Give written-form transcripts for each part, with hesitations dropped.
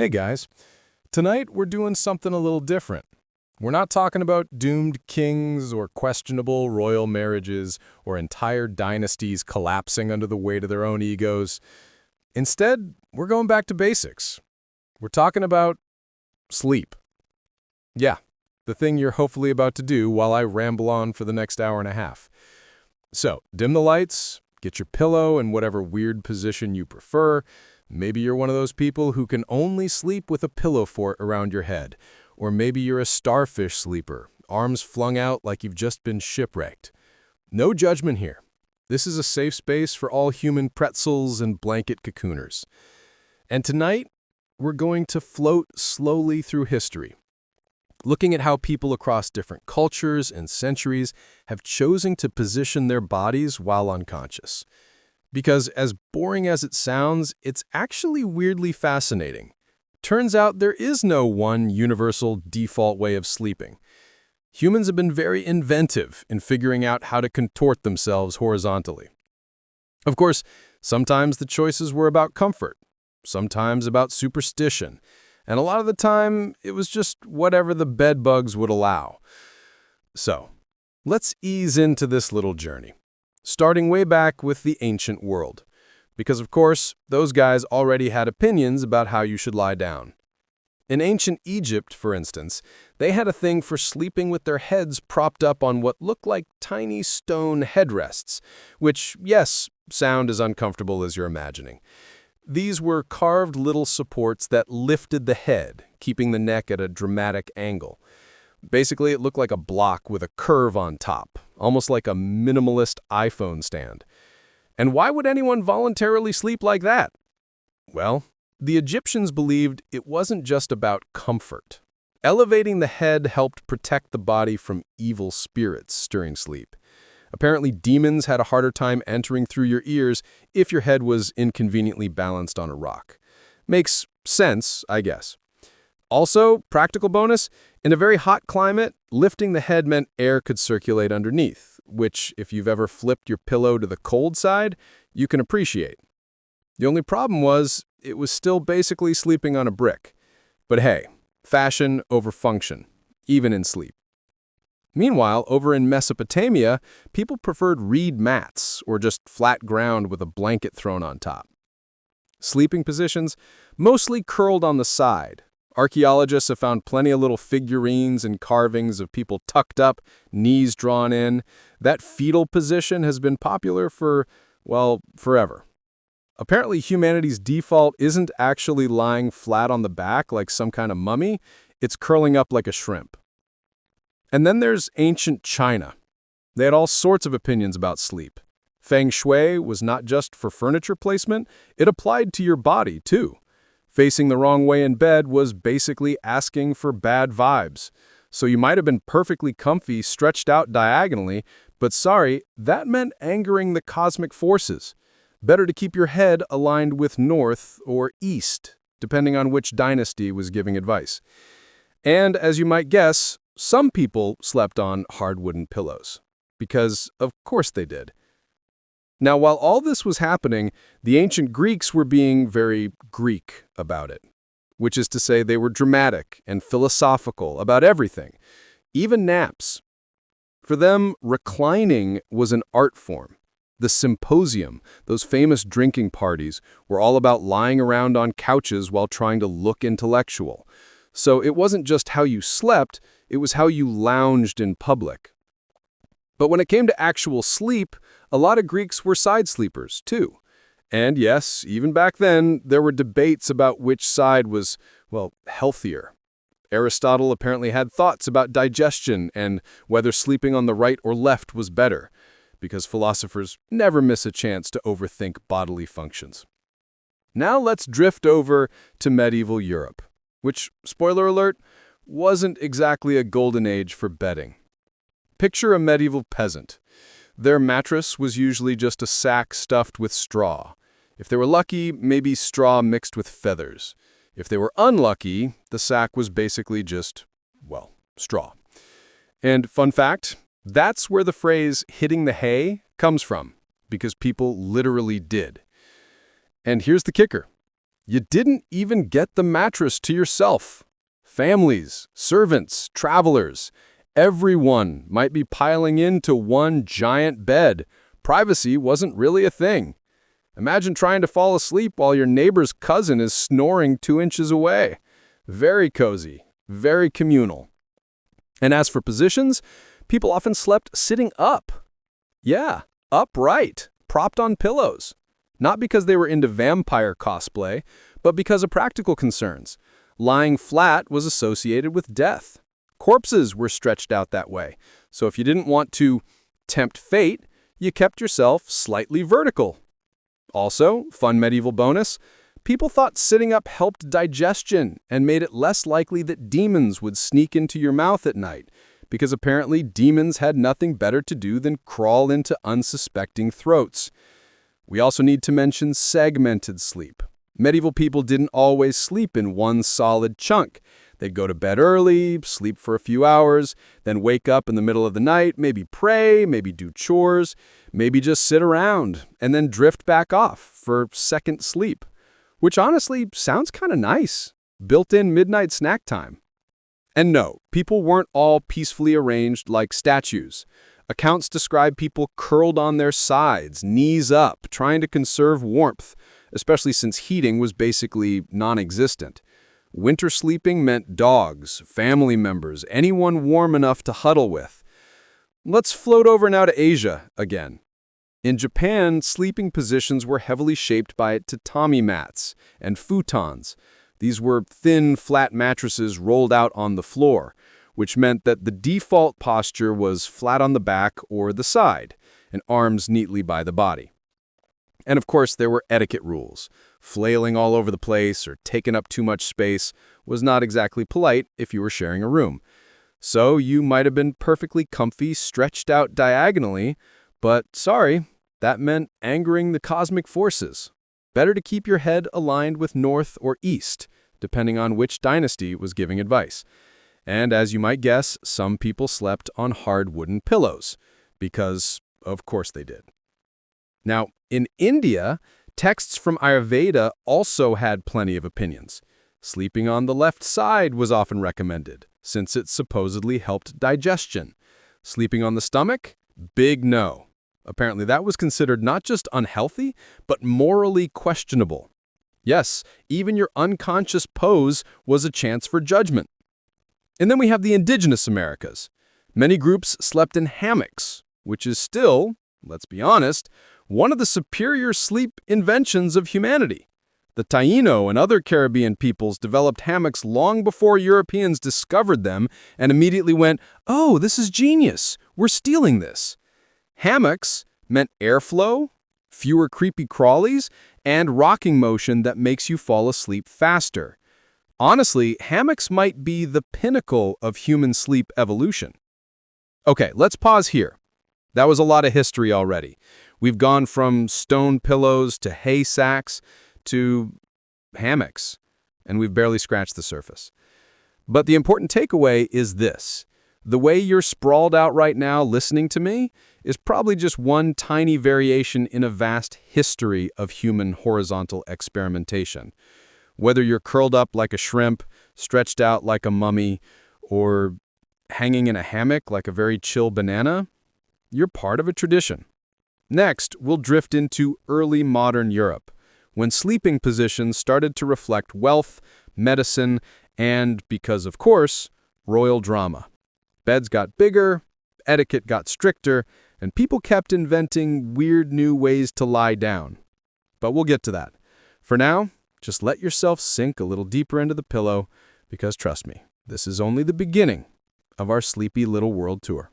Hey guys, tonight we're doing something a little different. We're not talking about doomed kings or questionable royal marriages or entire dynasties collapsing under the weight of their own egos. Instead, we're going back to basics. We're talking about sleep. Yeah, the thing you're hopefully about to do while I ramble on for the next hour and a half. So, dim the lights, get your pillow in whatever weird position you prefer. Maybe you're one of those people who can only sleep with a pillow fort around your head. Or maybe you're a starfish sleeper, arms flung out like you've just been shipwrecked. No judgment here. This is a safe space for all human pretzels and blanket cocooners. And tonight, we're going to float slowly through history, looking at how people across different cultures and centuries have chosen to position their bodies while unconscious. Because as boring as it sounds, it's actually weirdly fascinating. Turns out there is no one universal default way of sleeping. Humans have been very inventive in figuring out how to contort themselves horizontally. Of course, sometimes the choices were about comfort, sometimes about superstition, and a lot of the time it was just whatever the bedbugs would allow. So, let's ease into this little journey, starting way back with the ancient world. Because, of course, those guys already had opinions about how you should lie down. In ancient Egypt, for instance, they had a thing for sleeping with their heads propped up on what looked like tiny stone headrests, which, yes, sound as uncomfortable as you're imagining. These were carved little supports that lifted the head, keeping the neck at a dramatic angle. Basically, it looked like a block with a curve on top, almost like a minimalist iPhone stand. And why would anyone voluntarily sleep like that? Well, the Egyptians believed it wasn't just about comfort. Elevating the head helped protect the body from evil spirits during sleep. Apparently, demons had a harder time entering through your ears if your head was inconveniently balanced on a rock. Makes sense, I guess. Also, practical bonus, in a very hot climate, lifting the head meant air could circulate underneath, which, if you've ever flipped your pillow to the cold side, you can appreciate. The only problem was, it was still basically sleeping on a brick. But hey, fashion over function, even in sleep. Meanwhile, over in Mesopotamia, people preferred reed mats, or just flat ground with a blanket thrown on top. Sleeping positions, mostly curled on the side. Archaeologists have found plenty of little figurines and carvings of people tucked up, knees drawn in. That fetal position has been popular for, well, forever. Apparently, humanity's default isn't actually lying flat on the back like some kind of mummy, it's curling up like a shrimp. And then there's ancient China. They had all sorts of opinions about sleep. Feng Shui was not just for furniture placement, it applied to your body, too. Facing the wrong way in bed was basically asking for bad vibes. So you might have been perfectly comfy, stretched out diagonally, but sorry, that meant angering the cosmic forces. Better to keep your head aligned with north or east, depending on which dynasty was giving advice. And as you might guess, some people slept on hard wooden pillows. Because, of course they did. Now, while all this was happening, the ancient Greeks were being very Greek about it, which is to say they were dramatic and philosophical about everything, even naps. For them, reclining was an art form. The symposium, those famous drinking parties, were all about lying around on couches while trying to look intellectual. So it wasn't just how you slept, it was how you lounged in public. But when it came to actual sleep, a lot of Greeks were side sleepers, too. And yes, even back then, there were debates about which side was, well, healthier. Aristotle apparently had thoughts about digestion and whether sleeping on the right or left was better, because philosophers never miss a chance to overthink bodily functions. Now let's drift over to medieval Europe, which, spoiler alert, wasn't exactly a golden age for bedding. Picture a medieval peasant. Their mattress was usually just a sack stuffed with straw. If they were lucky, maybe straw mixed with feathers. If they were unlucky, the sack was basically just, well, straw. And fun fact, that's where the phrase hitting the hay comes from, because people literally did. And here's the kicker. You didn't even get the mattress to yourself. Families, servants, travelers, everyone might be piling into one giant bed. Privacy wasn't really a thing. Imagine trying to fall asleep while your neighbor's cousin is snoring 2 inches away. Very cozy, very communal. And as for positions, people often slept sitting up. Yeah, upright, propped on pillows. Not because they were into vampire cosplay, but because of practical concerns. Lying flat was associated with death. Corpses were stretched out that way. So if you didn't want to tempt fate, you kept yourself slightly vertical. Also, fun medieval bonus, people thought sitting up helped digestion and made it less likely that demons would sneak into your mouth at night, because apparently demons had nothing better to do than crawl into unsuspecting throats. We also need to mention segmented sleep. Medieval people didn't always sleep in one solid chunk. They'd go to bed early, sleep for a few hours, then wake up in the middle of the night, maybe pray, maybe do chores, maybe just sit around, and then drift back off for second sleep, which honestly sounds kind of nice. Built-in midnight snack time. And no, people weren't all peacefully arranged like statues. Accounts describe people curled on their sides, knees up, trying to conserve warmth, especially since heating was basically non-existent. Winter sleeping meant dogs, family members, anyone warm enough to huddle with. Let's float over now to Asia again. In Japan, sleeping positions were heavily shaped by tatami mats and futons. These were thin, flat mattresses rolled out on the floor, which meant that the default posture was flat on the back or the side, and arms neatly by the body. And of course, there were etiquette rules. Flailing all over the place or taking up too much space was not exactly polite if you were sharing a room. So you might have been perfectly comfy, stretched out diagonally, but sorry, that meant angering the cosmic forces. Better to keep your head aligned with north or east, depending on which dynasty was giving advice. And as you might guess, some people slept on hard wooden pillows, because of course they did. Now, in India, texts from Ayurveda also had plenty of opinions. Sleeping on the left side was often recommended, since it supposedly helped digestion. Sleeping on the stomach? Big no. Apparently that was considered not just unhealthy, but morally questionable. Yes, even your unconscious pose was a chance for judgment. And then we have the indigenous Americas. Many groups slept in hammocks, which is still, let's be honest, one of the superior sleep inventions of humanity. The Taino and other Caribbean peoples developed hammocks long before Europeans discovered them and immediately went, "Oh, this is genius. We're stealing this." Hammocks meant airflow, fewer creepy crawlies, and rocking motion that makes you fall asleep faster. Honestly, hammocks might be the pinnacle of human sleep evolution. Okay, let's pause here. That was a lot of history already. We've gone from stone pillows to hay sacks to hammocks, and we've barely scratched the surface. But the important takeaway is this. The way you're sprawled out right now listening to me is probably just one tiny variation in a vast history of human horizontal experimentation. Whether you're curled up like a shrimp, stretched out like a mummy, or hanging in a hammock like a very chill banana, you're part of a tradition. Next, we'll drift into early modern Europe, when sleeping positions started to reflect wealth, medicine, and, because of course, royal drama. Beds got bigger, etiquette got stricter, and people kept inventing weird new ways to lie down. But we'll get to that. For now, just let yourself sink a little deeper into the pillow, because trust me, this is only the beginning of our sleepy little world tour.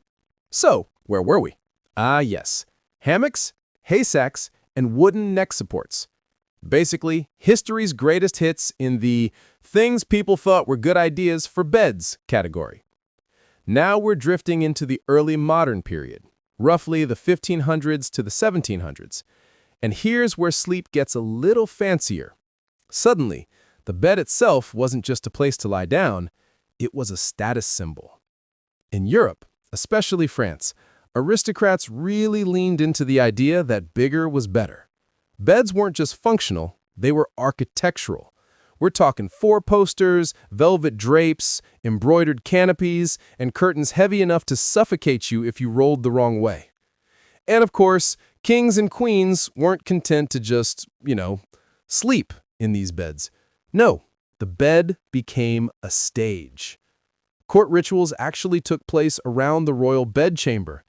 So, where were we? Yes. Hammocks, hay sacks, and wooden neck supports. Basically, history's greatest hits in the things people thought were good ideas for beds category. Now we're drifting into the early modern period, roughly the 1500s to the 1700s. And here's where sleep gets a little fancier. Suddenly, the bed itself wasn't just a place to lie down, it was a status symbol. In Europe, especially France, aristocrats really leaned into the idea that bigger was better. Beds weren't just functional, They were architectural. We're talking four-posters, velvet drapes, embroidered canopies, and curtains heavy enough to suffocate you if you rolled the wrong way. And of course, kings and queens weren't content to just, sleep in these beds. No, the bed became a stage. Court rituals actually took place around the royal bedchamber.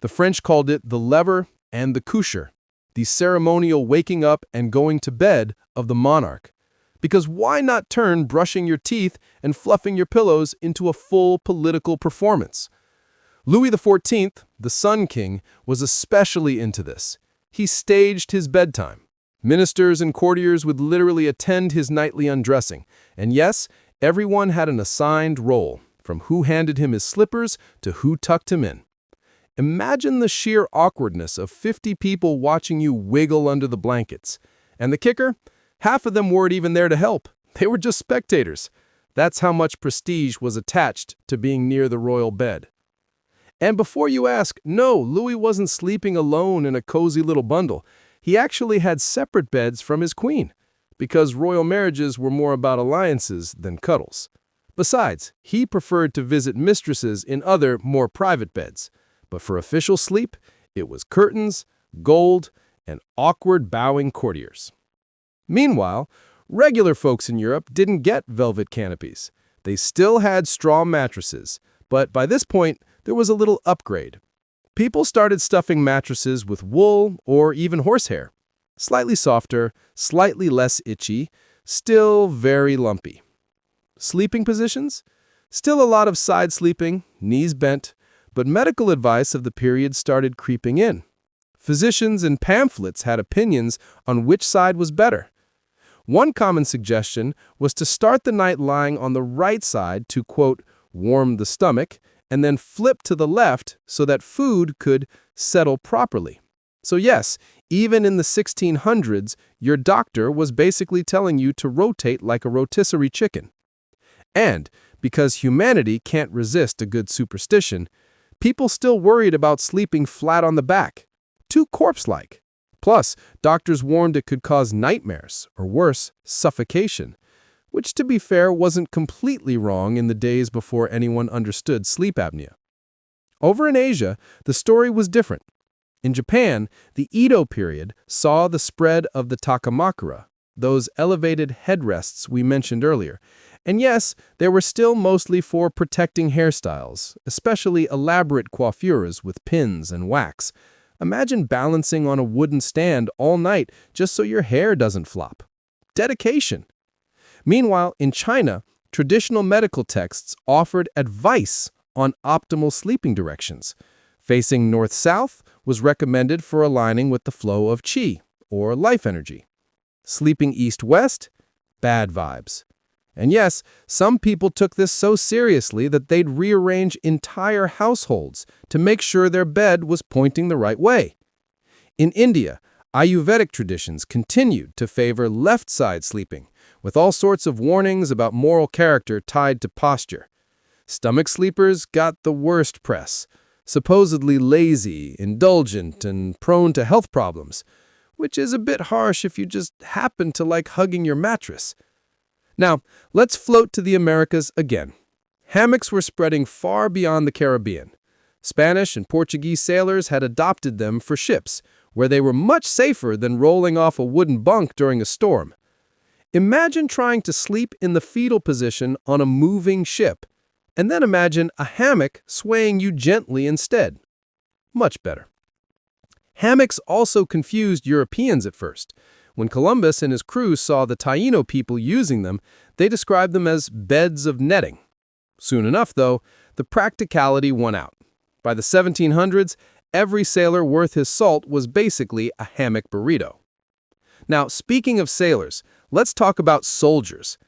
The French called it the lever and the coucher, the ceremonial waking up and going to bed of the monarch. Because why not turn brushing your teeth and fluffing your pillows into a full political performance? Louis XIV, the Sun King, was especially into this. He staged his bedtime. Ministers and courtiers would literally attend his nightly undressing. And yes, everyone had an assigned role, from who handed him his slippers to who tucked him in. Imagine the sheer awkwardness of 50 people watching you wiggle under the blankets. And the kicker? Half of them weren't even there to help. They were just spectators. That's how much prestige was attached to being near the royal bed. And before you ask, no, Louis wasn't sleeping alone in a cozy little bundle. He actually had separate beds from his queen, because royal marriages were more about alliances than cuddles. Besides, he preferred to visit mistresses in other, more private beds. But for official sleep, it was curtains, gold, and awkward bowing courtiers. Meanwhile, regular folks in Europe didn't get velvet canopies. They still had straw mattresses, but by this point, there was a little upgrade. People started stuffing mattresses with wool or even horsehair. Slightly softer, slightly less itchy, still very lumpy. Sleeping positions? Still a lot of side sleeping, knees bent, but medical advice of the period started creeping in. Physicians and pamphlets had opinions on which side was better. One common suggestion was to start the night lying on the right side to, quote, warm the stomach, and then flip to the left so that food could settle properly. So yes, even in the 1600s, your doctor was basically telling you to rotate like a rotisserie chicken. And because humanity can't resist a good superstition, people still worried about sleeping flat on the back, too corpse-like. Plus, doctors warned it could cause nightmares, or worse, suffocation, which, to be fair, wasn't completely wrong in the days before anyone understood sleep apnea. Over in Asia, the story was different. In Japan, the Edo period saw the spread of the takamakura, those elevated headrests we mentioned earlier. And yes, they were still mostly for protecting hairstyles, especially elaborate coiffures with pins and wax. Imagine balancing on a wooden stand all night just so your hair doesn't flop. Dedication. Meanwhile, in China, traditional medical texts offered advice on optimal sleeping directions. Facing north-south was recommended for aligning with the flow of qi, or life energy. Sleeping east-west? Bad vibes. And yes, some people took this so seriously that they'd rearrange entire households to make sure their bed was pointing the right way. In India, Ayurvedic traditions continued to favor left-side sleeping, with all sorts of warnings about moral character tied to posture. Stomach sleepers got the worst press, supposedly lazy, indulgent, and prone to health problems, which is a bit harsh if you just happen to like hugging your mattress. Now, let's float to the Americas again. Hammocks were spreading far beyond the Caribbean. Spanish and Portuguese sailors had adopted them for ships, where they were much safer than rolling off a wooden bunk during a storm. Imagine trying to sleep in the fetal position on a moving ship, and then imagine a hammock swaying you gently instead. Much better. Hammocks also confused Europeans at first. When Columbus and his crew saw the Taino people using them, they described them as beds of netting. Soon enough, though, the practicality won out. By the 1700s, every sailor worth his salt was basically a hammock burrito. Now, speaking of sailors, let's talk about soldiers.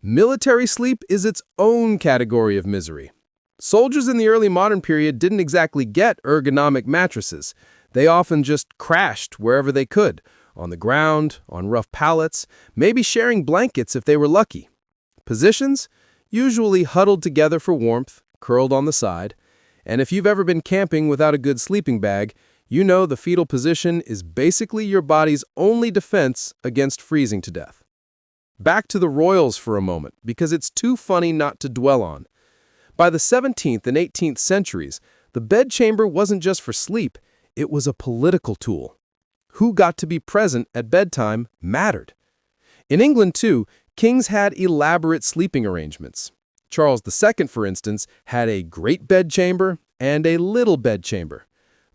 Military sleep is its own category of misery. Soldiers in the early modern period didn't exactly get ergonomic mattresses. They often just crashed wherever they could, on the ground, on rough pallets, maybe sharing blankets if they were lucky. Positions? Usually huddled together for warmth, curled on the side. And if you've ever been camping without a good sleeping bag, You know the fetal position is basically your body's only defense against freezing to death. Back to the royals for a moment, because it's too funny not to dwell on. By the 17th and 18th centuries, the bedchamber wasn't just for sleep, it was a political tool. Who got to be present at bedtime mattered. In England, too, kings had elaborate sleeping arrangements. Charles II, for instance, had a great bedchamber and a little bedchamber.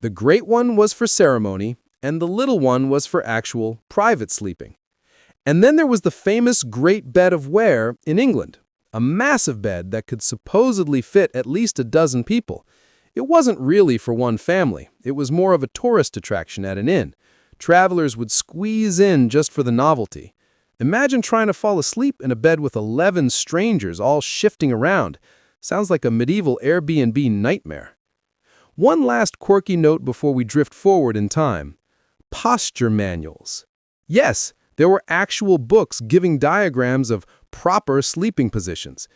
The great one was for ceremony, and the little one was for actual private sleeping. And then there was the famous Great Bed of Ware in England, a massive bed that could supposedly fit at least a dozen people. It wasn't really for one family. It was more of a tourist attraction at an inn. Travelers would squeeze in just for the novelty. Imagine trying to fall asleep in a bed with 11 strangers all shifting around. Sounds like a medieval Airbnb nightmare. One last quirky note before we drift forward in time. Posture manuals. Yes, there were actual books giving diagrams of proper sleeping positions.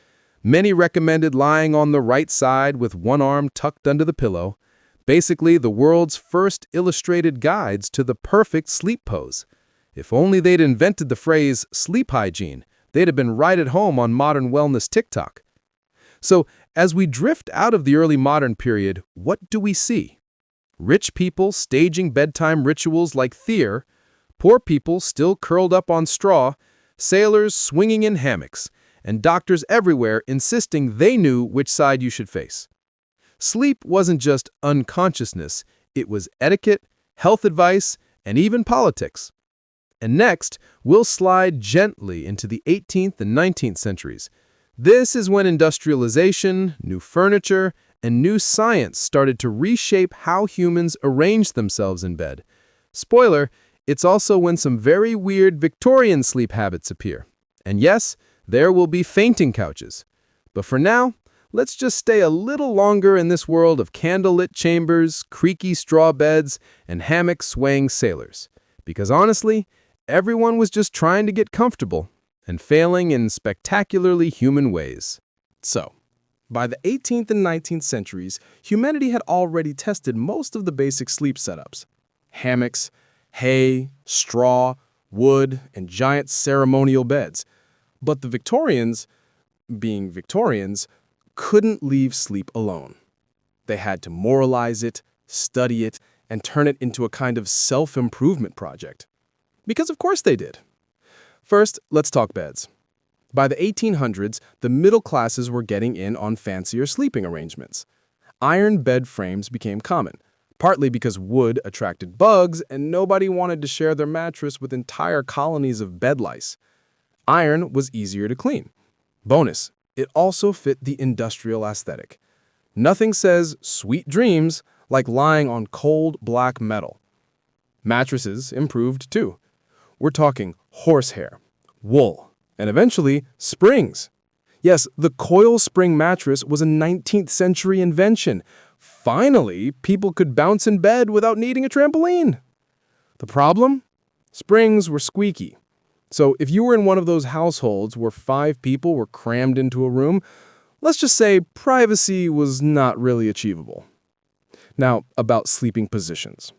Many recommended lying on the right side with one arm tucked under the pillow. Basically, the world's first illustrated guides to the perfect sleep pose. If only they'd invented the phrase sleep hygiene, they'd have been right at home on modern wellness TikTok. So, as we drift out of the early modern period, what do we see? Rich people staging bedtime rituals like Thir, poor people still curled up on straw, sailors swinging in hammocks, and doctors everywhere insisting they knew which side you should face. Sleep wasn't just unconsciousness, it was etiquette, health advice, and even politics. And next, we'll slide gently into the 18th and 19th centuries. This is when industrialization, new furniture, and new science started to reshape how humans arranged themselves in bed. Spoiler, it's also when some very weird Victorian sleep habits appear. And yes, there will be fainting couches. But for now, let's just stay a little longer in this world of candlelit chambers, creaky straw beds, and hammock-swaying sailors. Because honestly, everyone was just trying to get comfortable and failing in spectacularly human ways. So, by the 18th and 19th centuries, humanity had already tested most of the basic sleep setups. Hammocks, hay, straw, wood, and giant ceremonial beds. But the Victorians, being Victorians, couldn't leave sleep alone. They had to moralize it, study it, and turn it into a kind of self-improvement project. Because of course they did. First, let's talk beds. By the 1800s, the middle classes were getting in on fancier sleeping arrangements. Iron bed frames became common, partly because wood attracted bugs and nobody wanted to share their mattress with entire colonies of bed lice. Iron was easier to clean. Bonus, it also fit the industrial aesthetic. Nothing says sweet dreams like lying on cold black metal. Mattresses improved too. We're talking horsehair, wool, and eventually springs. Yes, the coil spring mattress was a 19th century invention. Finally, people could bounce in bed without needing a trampoline. The problem? Springs were squeaky. So if you were in one of those households where 5 people were crammed into a room, let's just say privacy was not really achievable. Now, about sleeping positions.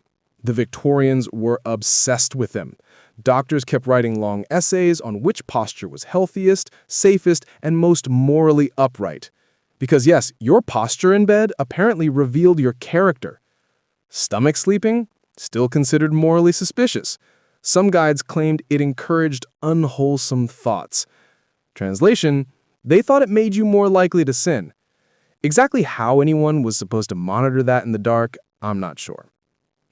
The Victorians were obsessed with them. Doctors kept writing long essays on which posture was healthiest, safest, and most morally upright. Because yes, your posture in bed apparently revealed your character. Stomach sleeping? Still considered morally suspicious. Some guides claimed it encouraged unwholesome thoughts. Translation, they thought it made you more likely to sin. Exactly how anyone was supposed to monitor that in the dark, I'm not sure.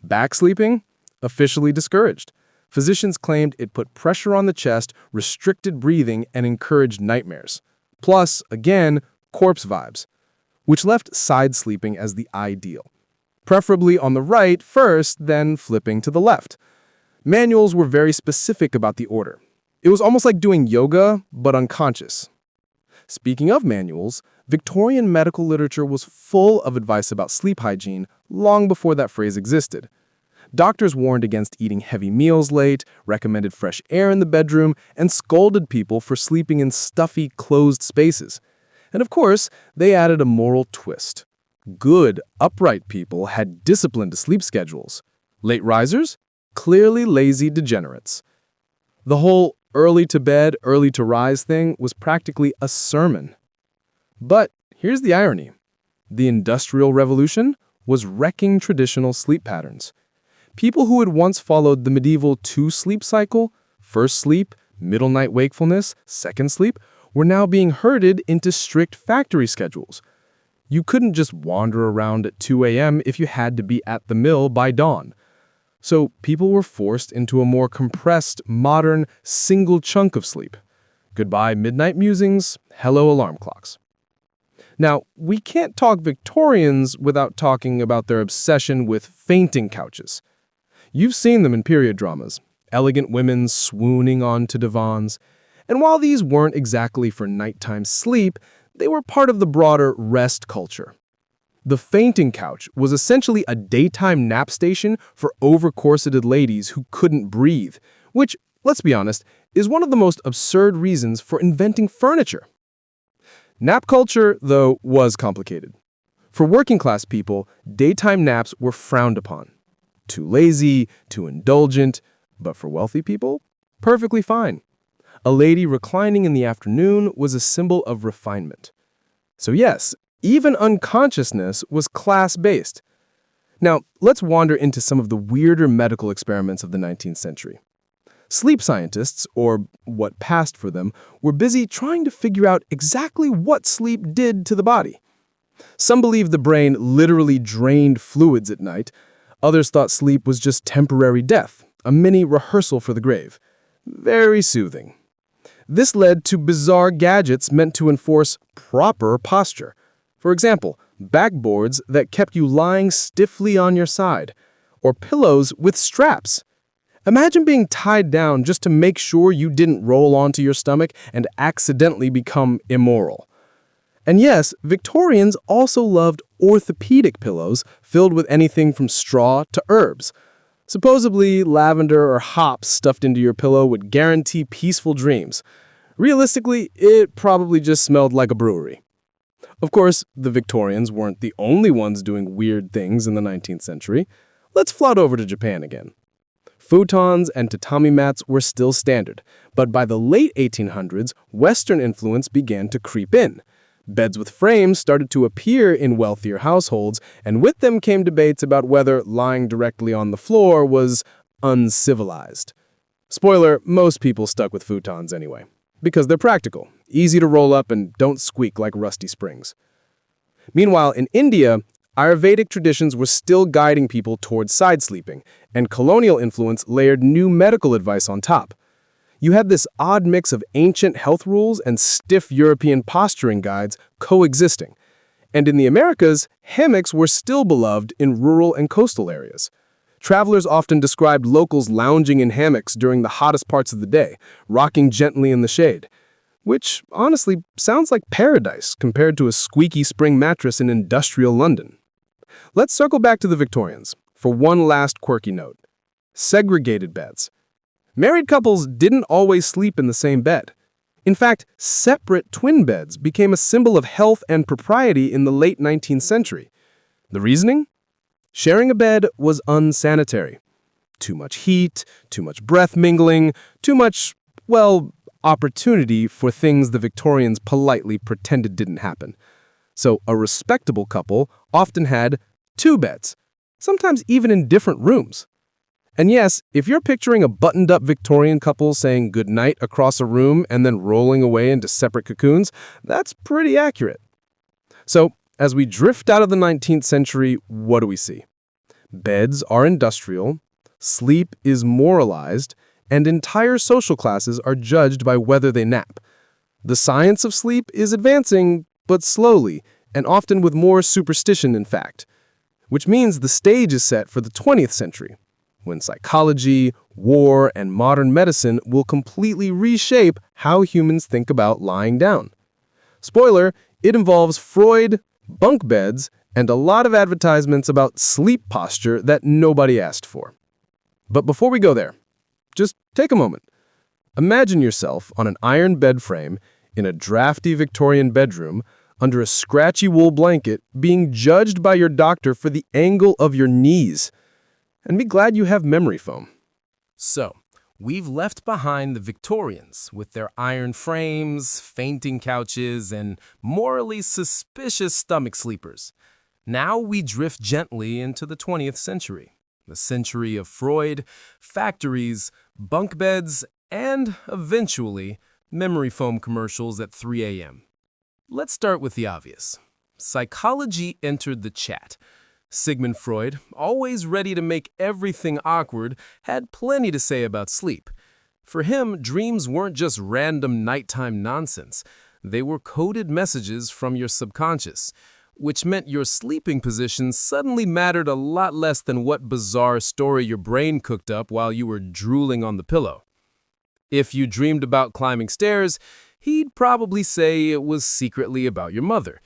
Back sleeping? Officially discouraged. Physicians claimed it put pressure on the chest, restricted breathing, and encouraged nightmares. Plus, again, corpse vibes, which left side sleeping as the ideal. Preferably on the right first, then flipping to the left. Manuals were very specific about the order. It was almost like doing yoga, but unconscious. Speaking of manuals, Victorian medical literature was full of advice about sleep hygiene long before that phrase existed. Doctors warned against eating heavy meals late, recommended fresh air in the bedroom, and scolded people for sleeping in stuffy, closed spaces. And of course, they added a moral twist. Good, upright people had disciplined sleep schedules. Late risers? Clearly lazy degenerates. The whole early to bed, early to rise thing was practically a sermon. But here's the irony. The Industrial Revolution was wrecking traditional sleep patterns. People who had once followed the medieval two-sleep cycle, first sleep, middle night wakefulness, second sleep, were now being herded into strict factory schedules. You couldn't just wander around at 2 a.m. if you had to be at the mill by dawn. So people were forced into a more compressed, modern, single chunk of sleep. Goodbye midnight musings, hello alarm clocks. Now, we can't talk Victorians without talking about their obsession with fainting couches. You've seen them in period dramas, elegant women swooning onto divans. And while these weren't exactly for nighttime sleep, they were part of the broader rest culture. The fainting couch was essentially a daytime nap station for over-corseted ladies who couldn't breathe, which, let's be honest, is one of the most absurd reasons for inventing furniture. Nap culture, though, was complicated. For working-class people, daytime naps were frowned upon. Too lazy, too indulgent, but for wealthy people, perfectly fine. A lady reclining in the afternoon was a symbol of refinement. So yes, even unconsciousness was class-based. Now, let's wander into some of the weirder medical experiments of the 19th century. Sleep scientists, or what passed for them, were busy trying to figure out exactly what sleep did to the body. Some believed the brain literally drained fluids at night. Others thought sleep was just temporary death, a mini rehearsal for the grave. Very soothing. This led to bizarre gadgets meant to enforce proper posture. For example, backboards that kept you lying stiffly on your side, or pillows with straps. Imagine being tied down just to make sure you didn't roll onto your stomach and accidentally become immoral. And yes, Victorians also loved orthopedic pillows filled with anything from straw to herbs. Supposedly, lavender or hops stuffed into your pillow would guarantee peaceful dreams. Realistically, it probably just smelled like a brewery. Of course, the Victorians weren't the only ones doing weird things in the 19th century. Let's float over to Japan again. Futons and tatami mats were still standard, but by the late 1800s, Western influence began to creep in. Beds with frames started to appear in wealthier households, and with them came debates about whether lying directly on the floor was uncivilized. Spoiler, most people stuck with futons anyway, because they're practical, easy to roll up, and don't squeak like rusty springs. Meanwhile, in India, Ayurvedic traditions were still guiding people towards side sleeping, and colonial influence layered new medical advice on top. You had this odd mix of ancient health rules and stiff European posturing guides coexisting. And in the Americas, hammocks were still beloved in rural and coastal areas. Travelers often described locals lounging in hammocks during the hottest parts of the day, rocking gently in the shade. Which, honestly, sounds like paradise compared to a squeaky spring mattress in industrial London. Let's circle back to the Victorians for one last quirky note. Segregated beds. Married couples didn't always sleep in the same bed. In fact, separate twin beds became a symbol of health and propriety in the late 19th century. The reasoning? Sharing a bed was unsanitary. Too much heat, too much breath mingling, too much, well, opportunity for things the Victorians politely pretended didn't happen. So a respectable couple often had two beds, sometimes even in different rooms. And yes, if you're picturing a buttoned-up Victorian couple saying goodnight across a room and then rolling away into separate cocoons, that's pretty accurate. So, as we drift out of the 19th century, what do we see? Beds are industrial, sleep is moralized, and entire social classes are judged by whether they nap. The science of sleep is advancing, but slowly, and often with more superstition in fact. Which means the stage is set for the 20th century, when psychology, war, and modern medicine will completely reshape how humans think about lying down. Spoiler, it involves Freud, bunk beds, and a lot of advertisements about sleep posture that nobody asked for. But before we go there, just take a moment. Imagine yourself on an iron bed frame in a drafty Victorian bedroom, under a scratchy wool blanket, being judged by your doctor for the angle of your knees. And be glad you have memory foam. So, we've left behind the Victorians with their iron frames, fainting couches, and morally suspicious stomach sleepers. Now we drift gently into the 20th century, the century of Freud, factories, bunk beds, and, eventually, memory foam commercials at 3 a.m. Let's start with the obvious. Psychology entered the chat. Sigmund Freud, always ready to make everything awkward, had plenty to say about sleep. For him, dreams weren't just random nighttime nonsense. They were coded messages from your subconscious, which meant your sleeping position suddenly mattered a lot less than what bizarre story your brain cooked up while you were drooling on the pillow. If you dreamed about climbing stairs, he'd probably say it was secretly about your mother.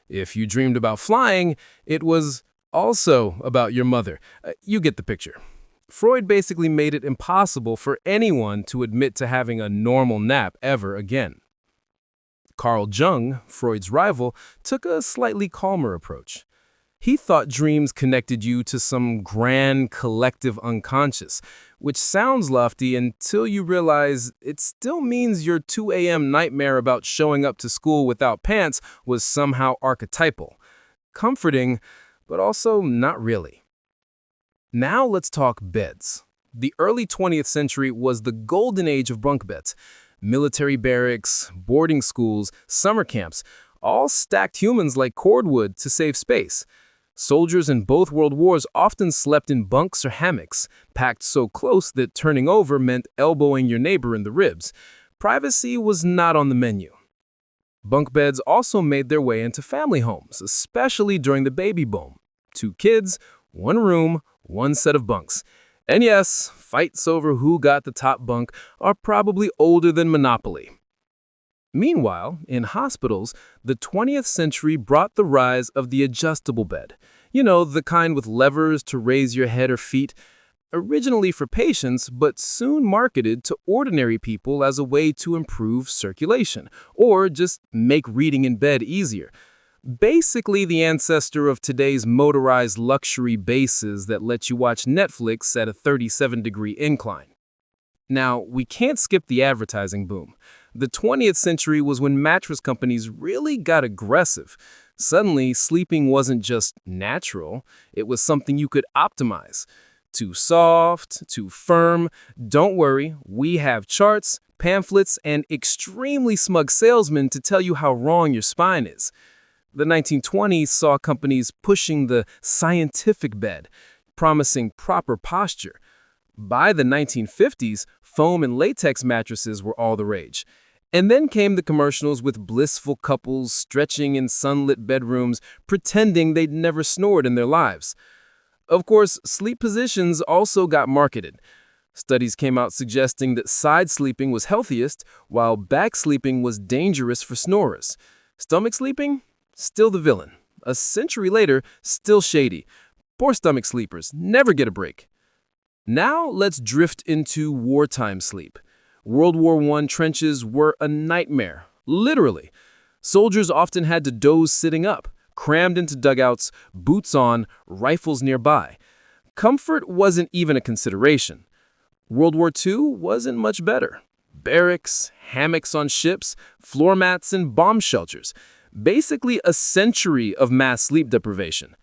If you dreamed about flying, it was also about your mother. You get the picture. Freud basically made it impossible for anyone to admit to having a normal nap ever again. Carl Jung, Freud's rival, took a slightly calmer approach. He thought dreams connected you to some grand collective unconscious, which sounds lofty until you realize it still means your 2 a.m. nightmare about showing up to school without pants was somehow archetypal. Comforting, but also not really. Now let's talk beds. The early 20th century was the golden age of bunk beds. Military barracks, boarding schools, summer camps, all stacked humans like cordwood to save space. Soldiers in both world wars often slept in bunks or hammocks, packed so close that turning over meant elbowing your neighbor in the ribs. Privacy was not on the menu. Bunk beds also made their way into family homes, especially during the baby boom. 2 kids, 1 room, 1 set of bunks. And yes, fights over who got the top bunk are probably older than Monopoly. Meanwhile, in hospitals, the 20th century brought the rise of the adjustable bed. You know, the kind with levers to raise your head or feet. Originally for patients, but soon marketed to ordinary people as a way to improve circulation, or just make reading in bed easier. Basically the ancestor of today's motorized luxury bases that let you watch Netflix at a 37-degree incline. Now, we can't skip the advertising boom. The 20th century was when mattress companies really got aggressive. Suddenly, sleeping wasn't just natural, it was something you could optimize. Too soft, too firm. Don't worry, we have charts, pamphlets, and extremely smug salesmen to tell you how wrong your spine is. The 1920s saw companies pushing the scientific bed, promising proper posture. By the 1950s, foam and latex mattresses were all the rage. And then came the commercials with blissful couples stretching in sunlit bedrooms, pretending they'd never snored in their lives. Of course, sleep positions also got marketed. Studies came out suggesting that side sleeping was healthiest, while back sleeping was dangerous for snorers. Stomach sleeping? Still the villain. A century later, still shady. Poor stomach sleepers never get a break. Now let's drift into wartime sleep. World War I trenches were a nightmare, literally. Soldiers often had to doze sitting up, crammed into dugouts, boots on, rifles nearby. Comfort wasn't even a consideration. World War II wasn't much better. Barracks, hammocks on ships, floor mats, and bomb shelters. Basically a century of mass sleep deprivation.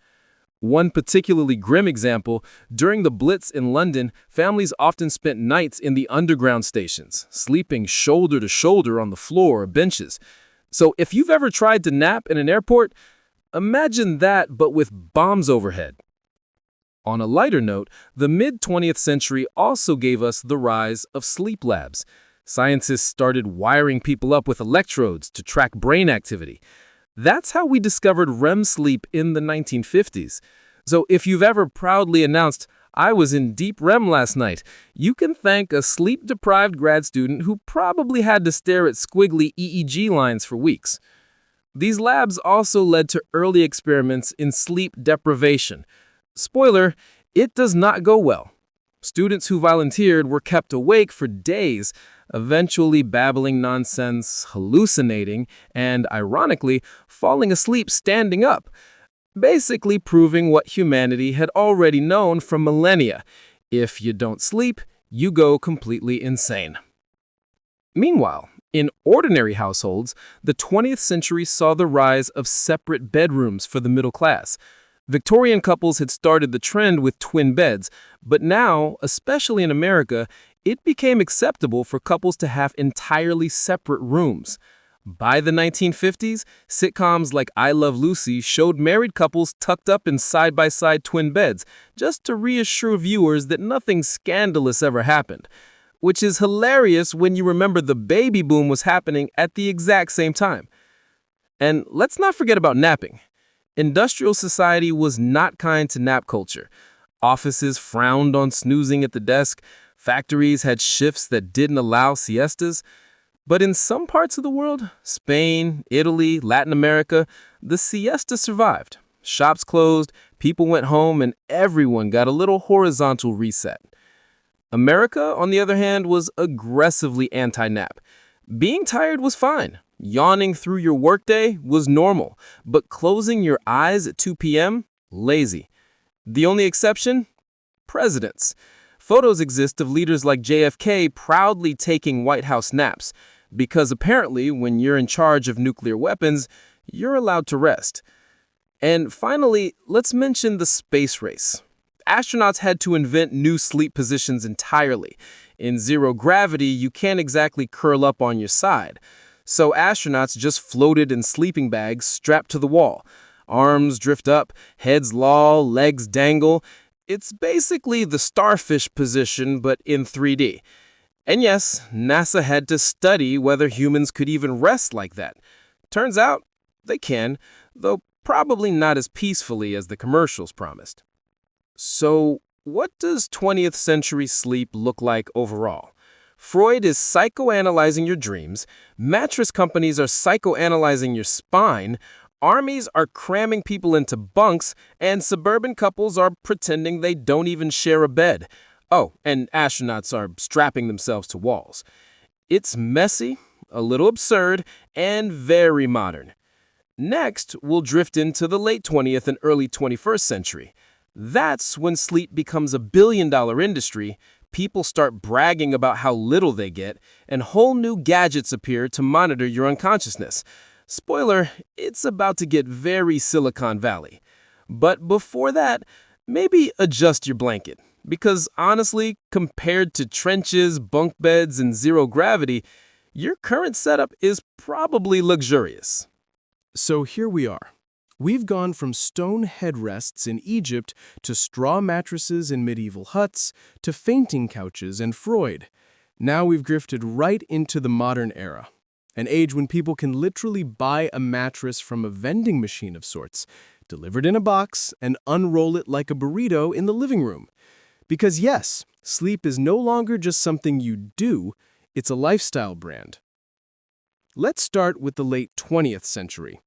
One particularly grim example, during the Blitz in London, families often spent nights in the underground stations, sleeping shoulder to shoulder on the floor or benches. So if you've ever tried to nap in an airport, imagine that but with bombs overhead. On a lighter note, the mid-20th century also gave us the rise of sleep labs. Scientists started wiring people up with electrodes to track brain activity. That's how we discovered REM sleep in the 1950s. So if you've ever proudly announced, "I was in deep REM last night," you can thank a sleep-deprived grad student who probably had to stare at squiggly EEG lines for weeks. These labs also led to early experiments in sleep deprivation. Spoiler, it does not go well. Students who volunteered were kept awake for days, eventually babbling nonsense, hallucinating, and, ironically, falling asleep standing up, basically proving what humanity had already known from millennia. If you don't sleep, you go completely insane. Meanwhile, in ordinary households, the 20th century saw the rise of separate bedrooms for the middle class. Victorian couples had started the trend with twin beds, but now, especially in America, it became acceptable for couples to have entirely separate rooms. By the 1950s, sitcoms like I Love Lucy showed married couples tucked up in side-by-side twin beds, just to reassure viewers that nothing scandalous ever happened. Which is hilarious when you remember the baby boom was happening at the exact same time. And let's not forget about napping. Industrial society was not kind to nap culture. Offices frowned on snoozing at the desk. Factories had shifts that didn't allow siestas. But in some parts of the world, Spain, Italy, Latin America, the siesta survived. Shops closed, people went home, and everyone got a little horizontal reset. America, on the other hand, was aggressively anti-nap. Being tired was fine. Yawning through your workday was normal. But closing your eyes at 2 p.m.? Lazy. The only exception? Presidents. Photos exist of leaders like JFK proudly taking White House naps, because apparently when you're in charge of nuclear weapons, you're allowed to rest. And finally, let's mention the space race. Astronauts had to invent new sleep positions entirely. In zero gravity, you can't exactly curl up on your side. So astronauts just floated in sleeping bags strapped to the wall. Arms drift up, heads loll, legs dangle. It's basically the starfish position, but in 3D. And yes, NASA had to study whether humans could even rest like that. Turns out, they can, though probably not as peacefully as the commercials promised. So, what does 20th century sleep look like overall? Freud is psychoanalyzing your dreams, mattress companies are psychoanalyzing your spine, armies are cramming people into bunks, and suburban couples are pretending they don't even share a bed. Oh, and astronauts are strapping themselves to walls. It's messy, a little absurd, and very modern. Next, we'll drift into the late 20th and early 21st century. That's when sleep becomes a billion-dollar industry, people start bragging about how little they get, and whole new gadgets appear to monitor your unconsciousness. Spoiler, it's about to get very Silicon Valley. But before that, maybe adjust your blanket. Because honestly, compared to trenches, bunk beds, and zero gravity, your current setup is probably luxurious. So here we are. We've gone from stone headrests in Egypt to straw mattresses in medieval huts to fainting couches and Freud. Now we've drifted right into the modern era, an age when people can literally buy a mattress from a vending machine of sorts, delivered in a box, and unroll it like a burrito in the living room. Because yes, sleep is no longer just something you do, it's a lifestyle brand. Let's start with the late 20th century.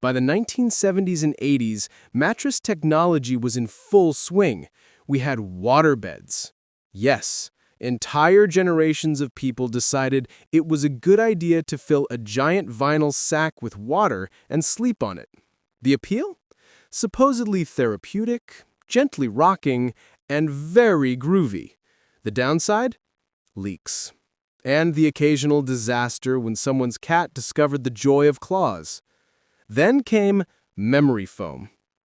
By the 1970s and 80s, mattress technology was in full swing. We had waterbeds. Yes, entire generations of people decided it was a good idea to fill a giant vinyl sack with water and sleep on it. The appeal? Supposedly therapeutic, gently rocking, and very groovy. The downside? Leaks. And the occasional disaster when someone's cat discovered the joy of claws. Then came memory foam.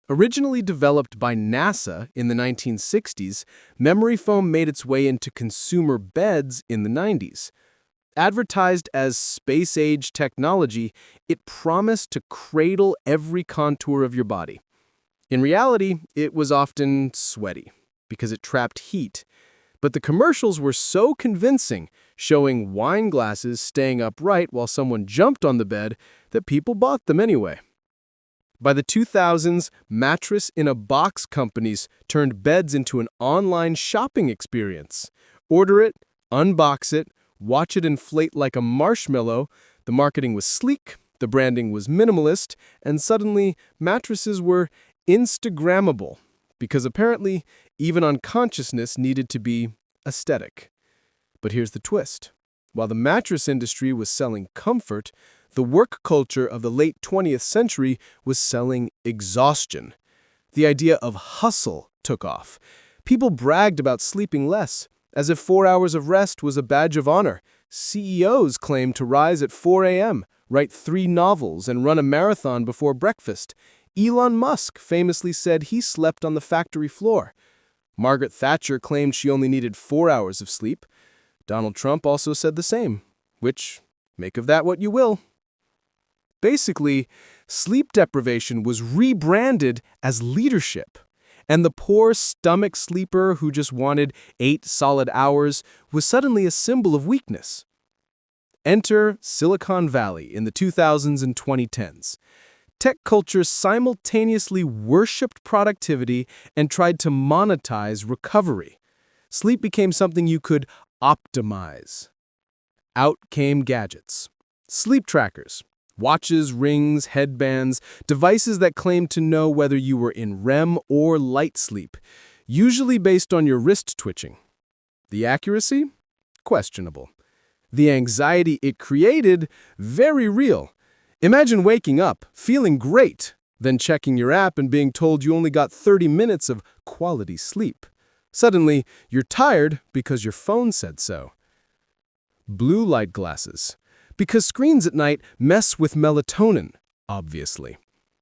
Originally developed by NASA in the 1960s, memory foam made its way into consumer beds in the 90s. Advertised as space-age technology, it promised to cradle every contour of your body. In reality, it was often sweaty because it trapped heat. But the commercials were so convincing, showing wine glasses staying upright while someone jumped on the bed, that people bought them anyway. By the 2000s, mattress-in-a-box companies turned beds into an online shopping experience. Order it, unbox it, watch it inflate like a marshmallow. The marketing was sleek, the branding was minimalist, and suddenly mattresses were Instagrammable. Because apparently, even unconsciousness needed to be aesthetic. But here's the twist. While the mattress industry was selling comfort, the work culture of the late 20th century was selling exhaustion. The idea of hustle took off. People bragged about sleeping less, as if 4 hours of rest was a badge of honor. CEOs claimed to rise at 4 a.m., write 3 novels, and run a marathon before breakfast. Elon Musk famously said he slept on the factory floor. Margaret Thatcher claimed she only needed 4 hours of sleep. Donald Trump also said the same, which, make of that what you will. Basically, sleep deprivation was rebranded as leadership, and the poor stomach sleeper who just wanted 8 solid hours was suddenly a symbol of weakness. Enter Silicon Valley in the 2000s and 2010s. Tech culture simultaneously worshipped productivity and tried to monetize recovery. Sleep became something you could optimize. Out came gadgets. Sleep trackers. Watches, rings, headbands, devices that claimed to know whether you were in REM or light sleep, usually based on your wrist twitching. The accuracy? Questionable. The anxiety it created? Very real. Imagine waking up, feeling great, then checking your app and being told you only got 30 minutes of quality sleep. Suddenly, you're tired because your phone said so. Blue light glasses. Because screens at night mess with melatonin, obviously.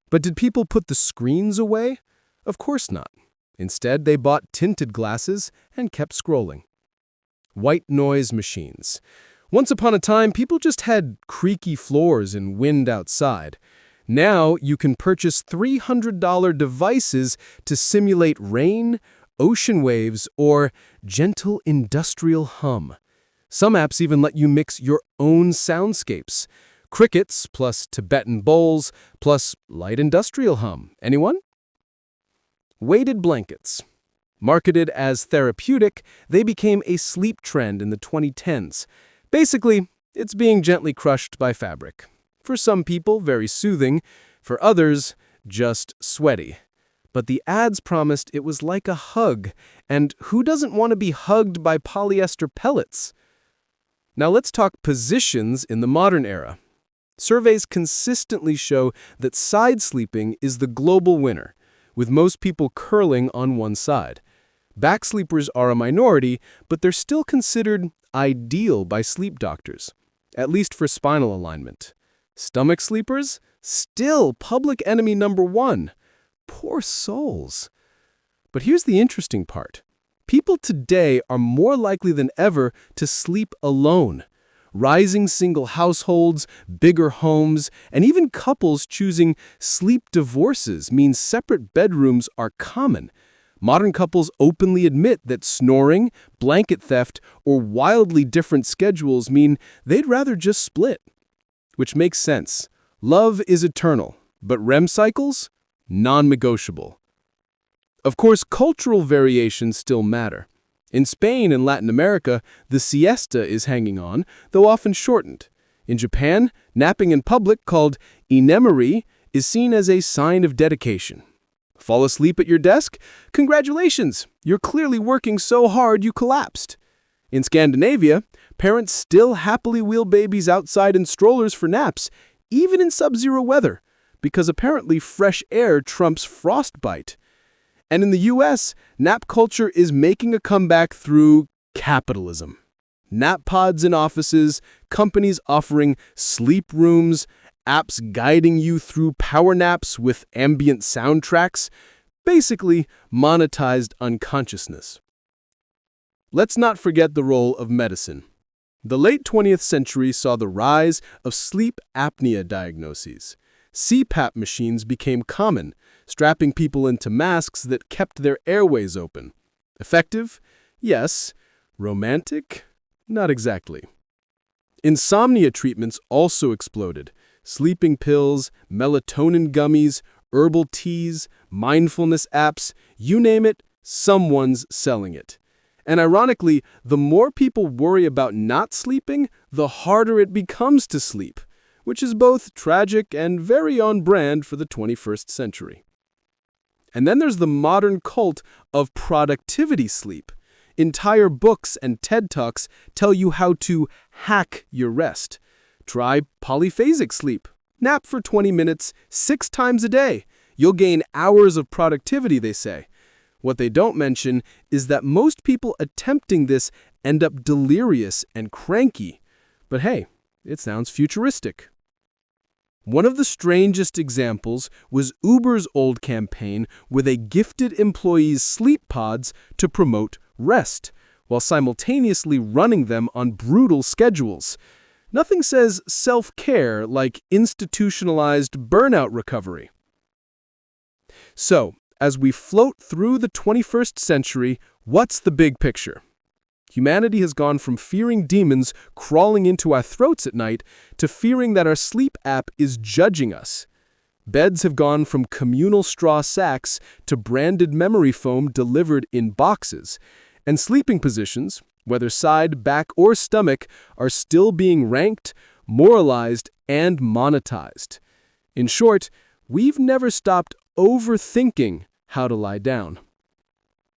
But did people put the screens away? Of course not. Instead, they bought tinted glasses and kept scrolling. White noise machines. Once upon a time, people just had creaky floors and wind outside. Now, you can purchase $300 devices to simulate rain, ocean waves, or gentle industrial hum. Some apps even let you mix your own soundscapes. Crickets plus Tibetan bowls plus light industrial hum. Anyone? Weighted blankets. Marketed as therapeutic, they became a sleep trend in the 2010s. Basically, it's being gently crushed by fabric. For some people, very soothing. For others, just sweaty. But the ads promised it was like a hug, and who doesn't want to be hugged by polyester pellets? Now let's talk positions in the modern era. Surveys consistently show that side sleeping is the global winner, with most people curling on one side. Back sleepers are a minority, but they're still considered ideal by sleep doctors, at least for spinal alignment. Stomach sleepers? Still public enemy number 1. Poor souls. But here's the interesting part. People today are more likely than ever to sleep alone. Rising single households, bigger homes, and even couples choosing sleep divorces means separate bedrooms are common. Modern couples openly admit that snoring, blanket theft, or wildly different schedules mean they'd rather just split. Which makes sense. Love is eternal, but REM cycles? Non-negotiable. Of course, cultural variations still matter. In Spain and Latin America, the siesta is hanging on, though often shortened. In Japan, napping in public, called inemori, is seen as a sign of dedication. Fall asleep at your desk? Congratulations! You're clearly working so hard you collapsed. In Scandinavia, parents still happily wheel babies outside in strollers for naps, even in sub-zero weather, because apparently fresh air trumps frostbite. And in the US, nap culture is making a comeback through capitalism. Nap pods in offices, companies offering sleep rooms, apps guiding you through power naps with ambient soundtracks, basically monetized unconsciousness. Let's not forget the role of medicine. The late 20th century saw the rise of sleep apnea diagnoses. CPAP machines became common, strapping people into masks that kept their airways open. Effective? Yes. Romantic? Not exactly. Insomnia treatments also exploded. Sleeping pills, melatonin gummies, herbal teas, mindfulness apps, you name it, someone's selling it. And ironically, the more people worry about not sleeping, the harder it becomes to sleep, which is both tragic and very on brand for the 21st century. And then there's the modern cult of productivity sleep. Entire books and TED Talks tell you how to hack your rest. Try polyphasic sleep. Nap for 20 minutes, 6 times a day. You'll gain hours of productivity, they say. What they don't mention is that most people attempting this end up delirious and cranky. But hey, it sounds futuristic. One of the strangest examples was Uber's old campaign where they gifted employees sleep pods to promote rest, while simultaneously running them on brutal schedules. Nothing says self-care like institutionalized burnout recovery. So, as we float through the 21st century, what's the big picture? Humanity has gone from fearing demons crawling into our throats at night to fearing that our sleep app is judging us. Beds have gone from communal straw sacks to branded memory foam delivered in boxes. And sleeping positions, whether side, back, or stomach, are still being ranked, moralized, and monetized. In short, we've never stopped overthinking how to lie down.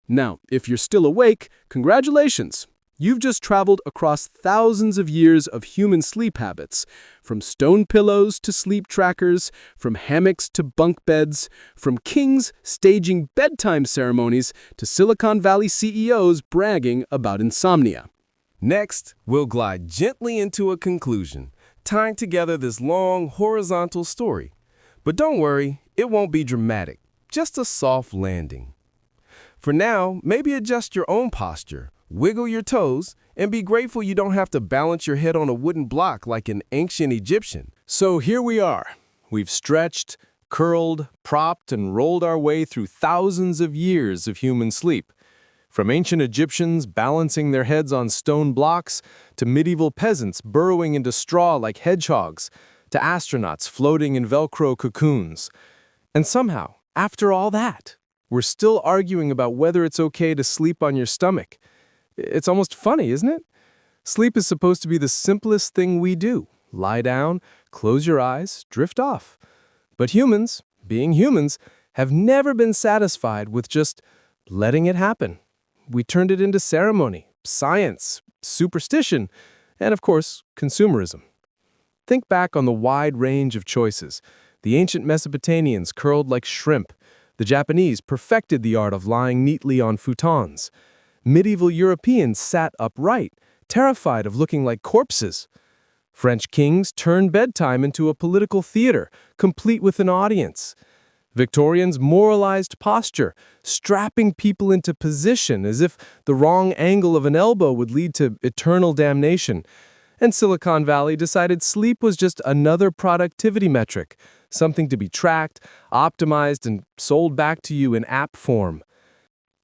Now, if you're still awake, congratulations! You've just traveled across thousands of years of human sleep habits, from stone pillows to sleep trackers, from hammocks to bunk beds, from kings staging bedtime ceremonies to Silicon Valley CEOs bragging about insomnia. Next, we'll glide gently into a conclusion, tying together this long horizontal story. But don't worry, it won't be dramatic, just a soft landing. For now, maybe adjust your own posture, wiggle your toes, and be grateful you don't have to balance your head on a wooden block like an ancient Egyptian. So here we are. We've stretched, curled, propped, and rolled our way through thousands of years of human sleep. From ancient Egyptians balancing their heads on stone blocks, to medieval peasants burrowing into straw like hedgehogs, to astronauts floating in Velcro cocoons. And somehow, after all that, we're still arguing about whether it's okay to sleep on your stomach. It's almost funny, isn't it? Sleep is supposed to be the simplest thing we do. Lie down, close your eyes, drift off. But humans, being humans, have never been satisfied with just letting it happen. We turned it into ceremony, science, superstition, and of course, consumerism. Think back on the wide range of choices. The ancient Mesopotamians curled like shrimp. The Japanese perfected the art of lying neatly on futons. Medieval Europeans sat upright, terrified of looking like corpses. French kings turned bedtime into a political theater, complete with an audience. Victorians moralized posture, strapping people into position as if the wrong angle of an elbow would lead to eternal damnation. And Silicon Valley decided sleep was just another productivity metric, something to be tracked, optimized, and sold back to you in app form.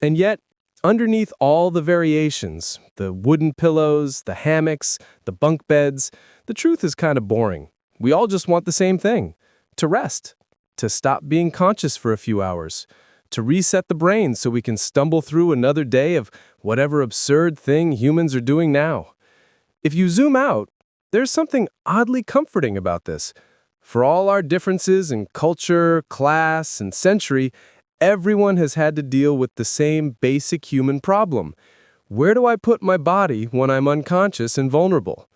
And yet, underneath all the variations, the wooden pillows, the hammocks, the bunk beds, the truth is kind of boring. We all just want the same thing: to rest, to stop being conscious for a few hours, to reset the brain so we can stumble through another day of whatever absurd thing humans are doing now. If you zoom out, there's something oddly comforting about this. For all our differences in culture, class, and century, everyone has had to deal with the same basic human problem. Where do I put my body when I'm unconscious and vulnerable?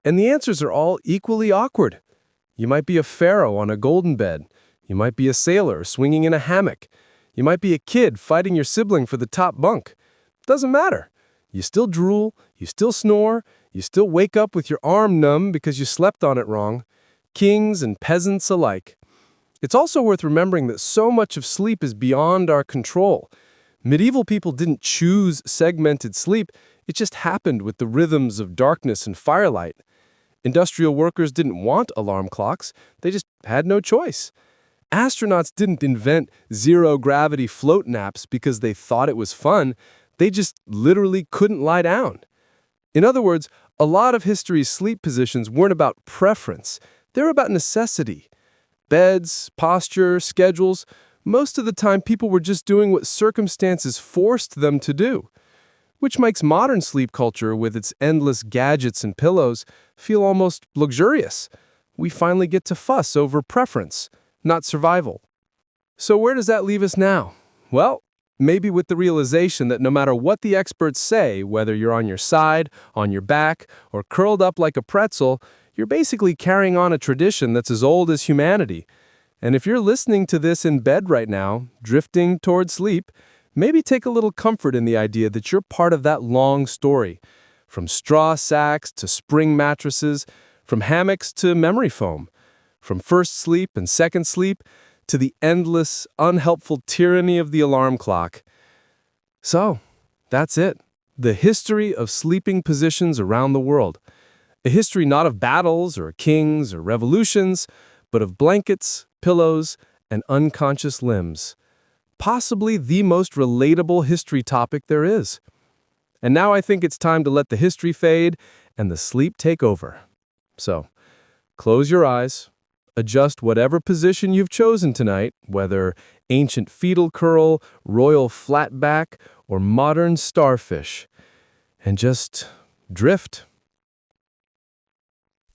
And the answers are all equally awkward. You might be a pharaoh on a golden bed. You might be a sailor swinging in a hammock. You might be a kid fighting your sibling for the top bunk. Doesn't matter. You still drool, you still snore, you still wake up with your arm numb because you slept on it wrong. Kings and peasants alike. It's also worth remembering that so much of sleep is beyond our control. Medieval people didn't choose segmented sleep, it just happened with the rhythms of darkness and firelight. Industrial workers didn't want alarm clocks, they just had no choice. Astronauts didn't invent zero-gravity float naps because they thought it was fun, they just literally couldn't lie down. In other words, a lot of history's sleep positions weren't about preference, they're about necessity. Beds, posture, schedules, most of the time people were just doing what circumstances forced them to do. Which makes modern sleep culture, with its endless gadgets and pillows, feel almost luxurious. We finally get to fuss over preference, not survival. So where does that leave us now? Well, Maybe with the realization that no matter what the experts say, whether you're on your side, on your back, or curled up like a pretzel, you're basically carrying on a tradition that's as old as humanity. And if you're listening to this in bed right now, drifting toward sleep, maybe take a little comfort in the idea that you're part of that long story. From straw sacks to spring mattresses, from hammocks to memory foam, from first sleep and second sleep to the endless, unhelpful tyranny of the alarm clock. So, that's it. The history of sleeping positions around the world. A history not of battles or kings or revolutions, but of blankets, pillows, and unconscious limbs. Possibly the most relatable history topic there is. And now I think it's time to let the history fade and the sleep take over. So, close your eyes, adjust whatever position you've chosen tonight, whether ancient fetal curl, royal flat back, or modern starfish, and just drift.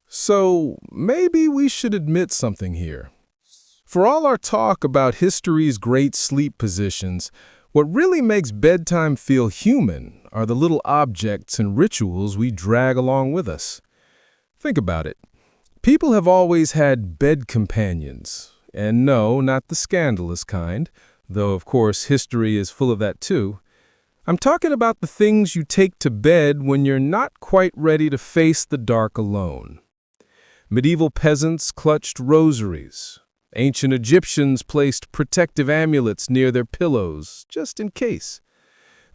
So, maybe we should admit something here. For all our talk about history's great sleep positions, what really makes bedtime feel human are the little objects and rituals we drag along with us. Think about it. People have always had bed companions, and no, not the scandalous kind, though of course history is full of that too. I'm talking about the things you take to bed when you're not quite ready to face the dark alone. Medieval peasants clutched rosaries. Ancient Egyptians placed protective amulets near their pillows, just in case.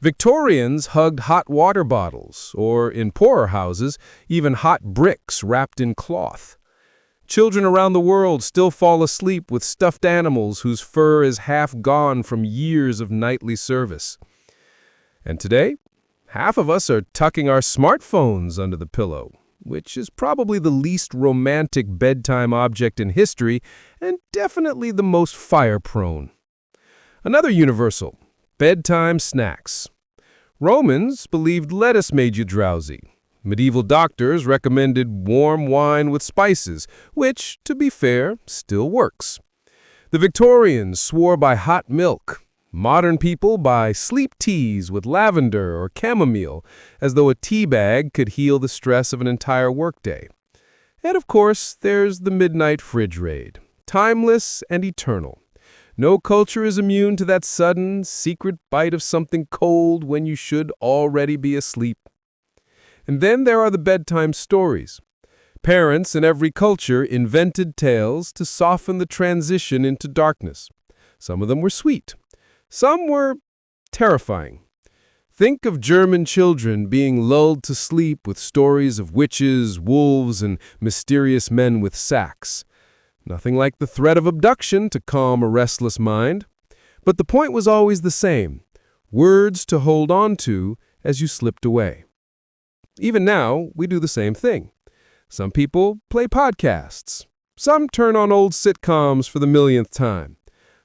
Victorians hugged hot water bottles, or in poorer houses, even hot bricks wrapped in cloth. Children around the world still fall asleep with stuffed animals whose fur is half gone from years of nightly service. And today, half of us are tucking our smartphones under the pillow, which is probably the least romantic bedtime object in history and definitely the most fire-prone. Another universal, bedtime snacks. Romans believed lettuce made you drowsy. Medieval doctors recommended warm wine with spices, which, to be fair, still works. The Victorians swore by hot milk. Modern people by sleep teas with lavender or chamomile, as though a tea bag could heal the stress of an entire workday. And of course, there's the midnight fridge raid, timeless and eternal. No culture is immune to that sudden, secret bite of something cold when you should already be asleep. And then there are the bedtime stories. Parents in every culture invented tales to soften the transition into darkness. Some of them were sweet. Some were terrifying. Think of German children being lulled to sleep with stories of witches, wolves, and mysterious men with sacks. Nothing like the threat of abduction to calm a restless mind. But the point was always the same: words to hold on to as you slipped away. Even now, we do the same thing. Some people play podcasts. Some turn on old sitcoms for the millionth time.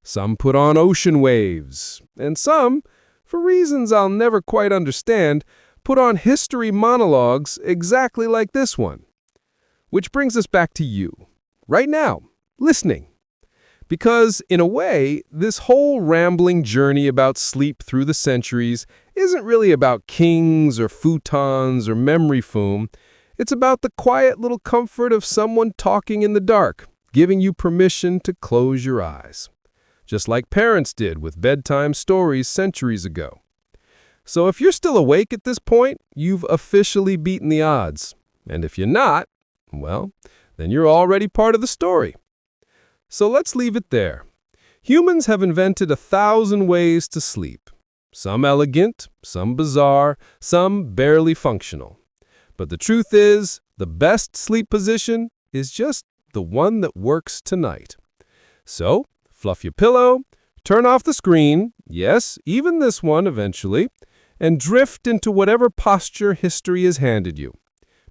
Some put on ocean waves. And some, for reasons I'll never quite understand, put on history monologues exactly like this one. Which brings us back to you, right now, listening. Because, in a way, this whole rambling journey about sleep through the centuries isn't really about kings or futons or memory foam. It's about the quiet little comfort of someone talking in the dark, giving you permission to close your eyes. Just like parents did with bedtime stories centuries ago. So if you're still awake at this point, you've officially beaten the odds. And if you're not, well, then you're already part of the story. So let's leave it there. Humans have invented 1,000 ways to sleep. Some elegant, some bizarre, some barely functional. But the truth is, the best sleep position is just the one that works tonight. So, fluff your pillow, turn off the screen, yes, even this one eventually, and drift into whatever posture history has handed you.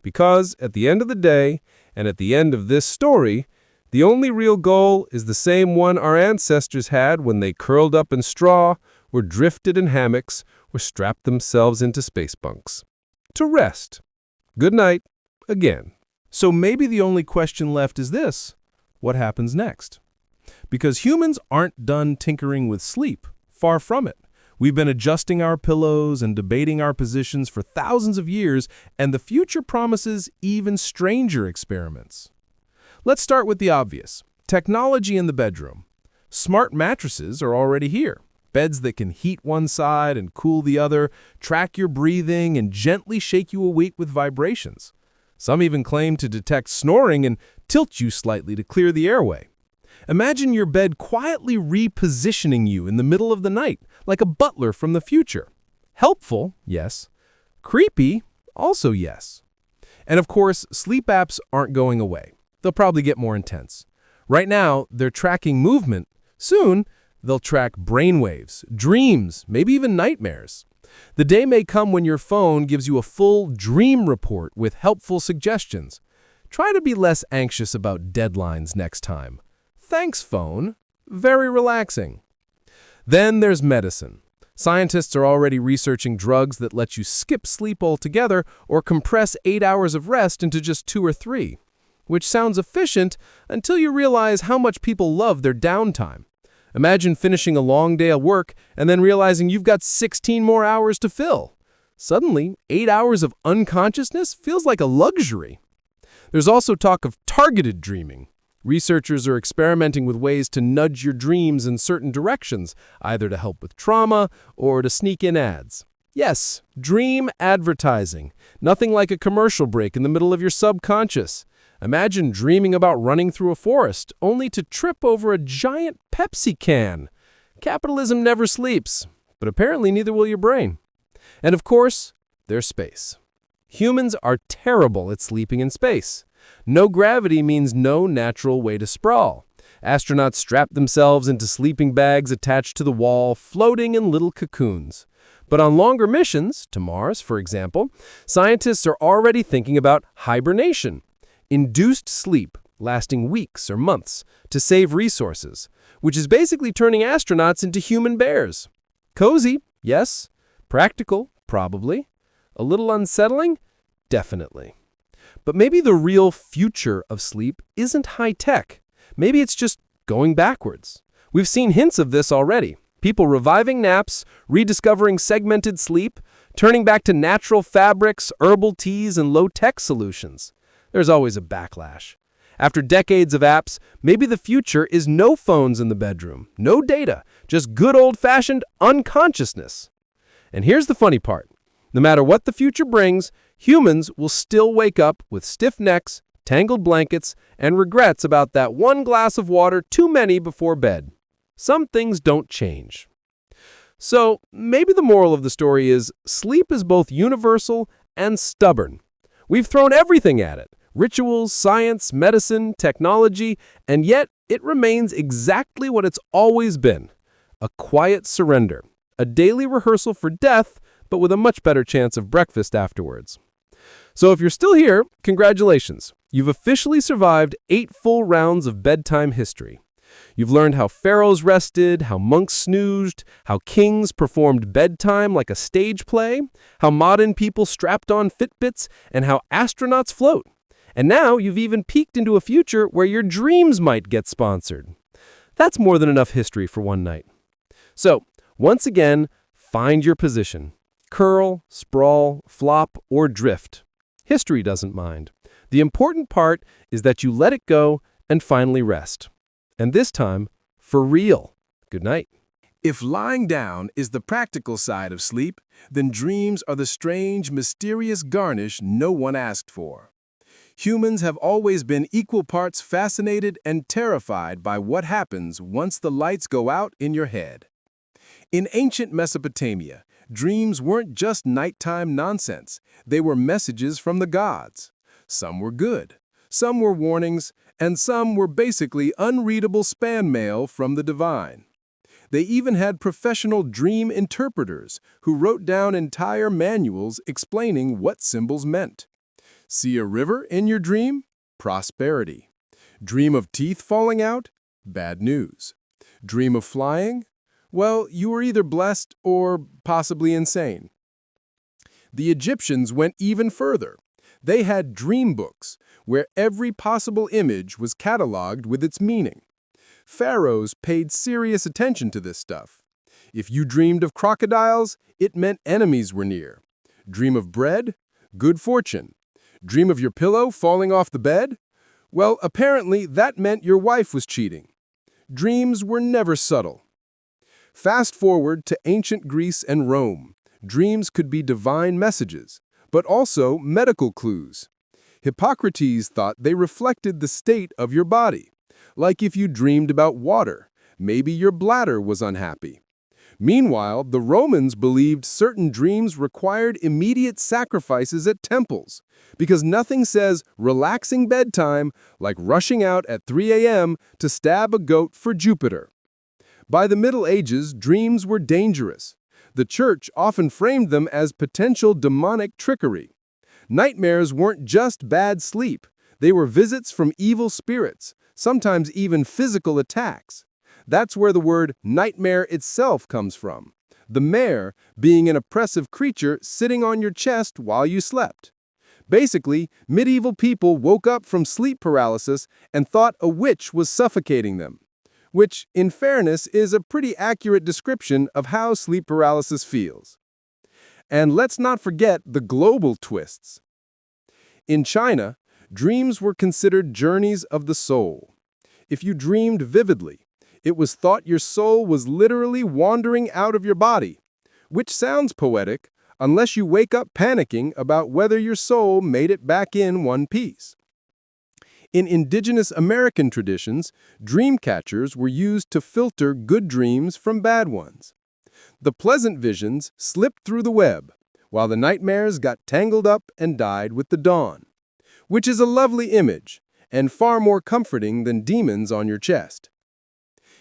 Because at the end of the day, and at the end of this story, the only real goal is the same one our ancestors had when they curled up in straw, or drifted in hammocks, or strapped themselves into space bunks. To rest. Good night, again. So maybe the only question left is this: what happens next? Because humans aren't done tinkering with sleep. Far from it. We've been adjusting our pillows and debating our positions for thousands of years, and the future promises even stranger experiments. Let's start with the obvious. Technology in the bedroom. Smart mattresses are already here. Beds that can heat one side and cool the other, track your breathing, and gently shake you awake with vibrations. Some even claim to detect snoring and tilt you slightly to clear the airway. Imagine your bed quietly repositioning you in the middle of the night, like a butler from the future. Helpful, yes. Creepy, also yes. And of course, sleep apps aren't going away. They'll probably get more intense. Right now, they're tracking movement. Soon, they'll track brainwaves, dreams, maybe even nightmares. The day may come when your phone gives you a full dream report with helpful suggestions. Try to be less anxious about deadlines next time. Thanks, phone. Very relaxing. Then there's medicine. Scientists are already researching drugs that let you skip sleep altogether or compress 8 hours of rest into just 2 or 3, which sounds efficient until you realize how much people love their downtime. Imagine finishing a long day at work and then realizing you've got 16 more hours to fill. Suddenly, 8 hours of unconsciousness feels like a luxury. There's also talk of targeted dreaming. Researchers are experimenting with ways to nudge your dreams in certain directions, either to help with trauma or to sneak in ads. Yes, dream advertising. Nothing like a commercial break in the middle of your subconscious. Imagine dreaming about running through a forest, only to trip over a giant Pepsi can. Capitalism never sleeps, but apparently neither will your brain. And of course, there's space. Humans are terrible at sleeping in space. No gravity means no natural way to sprawl. Astronauts strap themselves into sleeping bags attached to the wall, floating in little cocoons. But on longer missions, to Mars, for example, scientists are already thinking about hibernation. Induced sleep, lasting weeks or months, to save resources, which is basically turning astronauts into human bears. Cozy, yes. Practical, probably. A little unsettling? Definitely. But maybe the real future of sleep isn't high-tech. Maybe it's just going backwards. We've seen hints of this already. People reviving naps, rediscovering segmented sleep, turning back to natural fabrics, herbal teas, and low-tech solutions. There's always a backlash. After decades of apps, maybe the future is no phones in the bedroom, no data, just good old-fashioned unconsciousness. And here's the funny part. No matter what the future brings, humans will still wake up with stiff necks, tangled blankets, and regrets about that one glass of water too many before bed. Some things don't change. So maybe the moral of the story is sleep is both universal and stubborn. We've thrown everything at it. Rituals, science, medicine, technology, and yet it remains exactly what it's always been. A quiet surrender. A daily rehearsal for death, but with a much better chance of breakfast afterwards. So if you're still here, congratulations. You've officially survived 8 full rounds of bedtime history. You've learned how pharaohs rested, how monks snoozed, how kings performed bedtime like a stage play, how modern people strapped on Fitbits, and how astronauts float. And now you've even peeked into a future where your dreams might get sponsored. That's more than enough history for one night. So, once again, find your position. Curl, sprawl, flop, or drift. History doesn't mind. The important part is that you let it go and finally rest. And this time, for real. Good night. If lying down is the practical side of sleep, then dreams are the strange, mysterious garnish no one asked for. Humans have always been equal parts fascinated and terrified by what happens once the lights go out in your head. In ancient Mesopotamia, dreams weren't just nighttime nonsense. They were messages from the gods. Some were good, some were warnings, and some were basically unreadable spam mail from the divine. They even had professional dream interpreters who wrote down entire manuals explaining what symbols meant. See a river in your dream? Prosperity. Dream of teeth falling out? Bad news. Dream of flying? Well, you were either blessed or possibly insane. The Egyptians went even further. They had dream books, where every possible image was cataloged with its meaning. Pharaohs paid serious attention to this stuff. If you dreamed of crocodiles, it meant enemies were near. Dream of bread? Good fortune. Dream of your pillow falling off the bed? Well, apparently that meant your wife was cheating. Dreams were never subtle. Fast forward to ancient Greece and Rome. Dreams could be divine messages, but also medical clues. Hippocrates thought they reflected the state of your body. Like if you dreamed about water, maybe your bladder was unhappy. Meanwhile, the Romans believed certain dreams required immediate sacrifices at temples, because nothing says relaxing bedtime like rushing out at 3 a.m. to stab a goat for Jupiter. By the Middle Ages, dreams were dangerous. The church often framed them as potential demonic trickery. Nightmares weren't just bad sleep. They were visits from evil spirits, sometimes even physical attacks. That's where the word nightmare itself comes from, the mare being an oppressive creature sitting on your chest while you slept. Basically, medieval people woke up from sleep paralysis and thought a witch was suffocating them, which, in fairness, is a pretty accurate description of how sleep paralysis feels. And let's not forget the global twists. In China, dreams were considered journeys of the soul. If you dreamed vividly, it was thought your soul was literally wandering out of your body, which sounds poetic unless you wake up panicking about whether your soul made it back in one piece. In indigenous American traditions, dream catchers were used to filter good dreams from bad ones. The pleasant visions slipped through the web, while the nightmares got tangled up and died with the dawn, which is a lovely image and far more comforting than demons on your chest.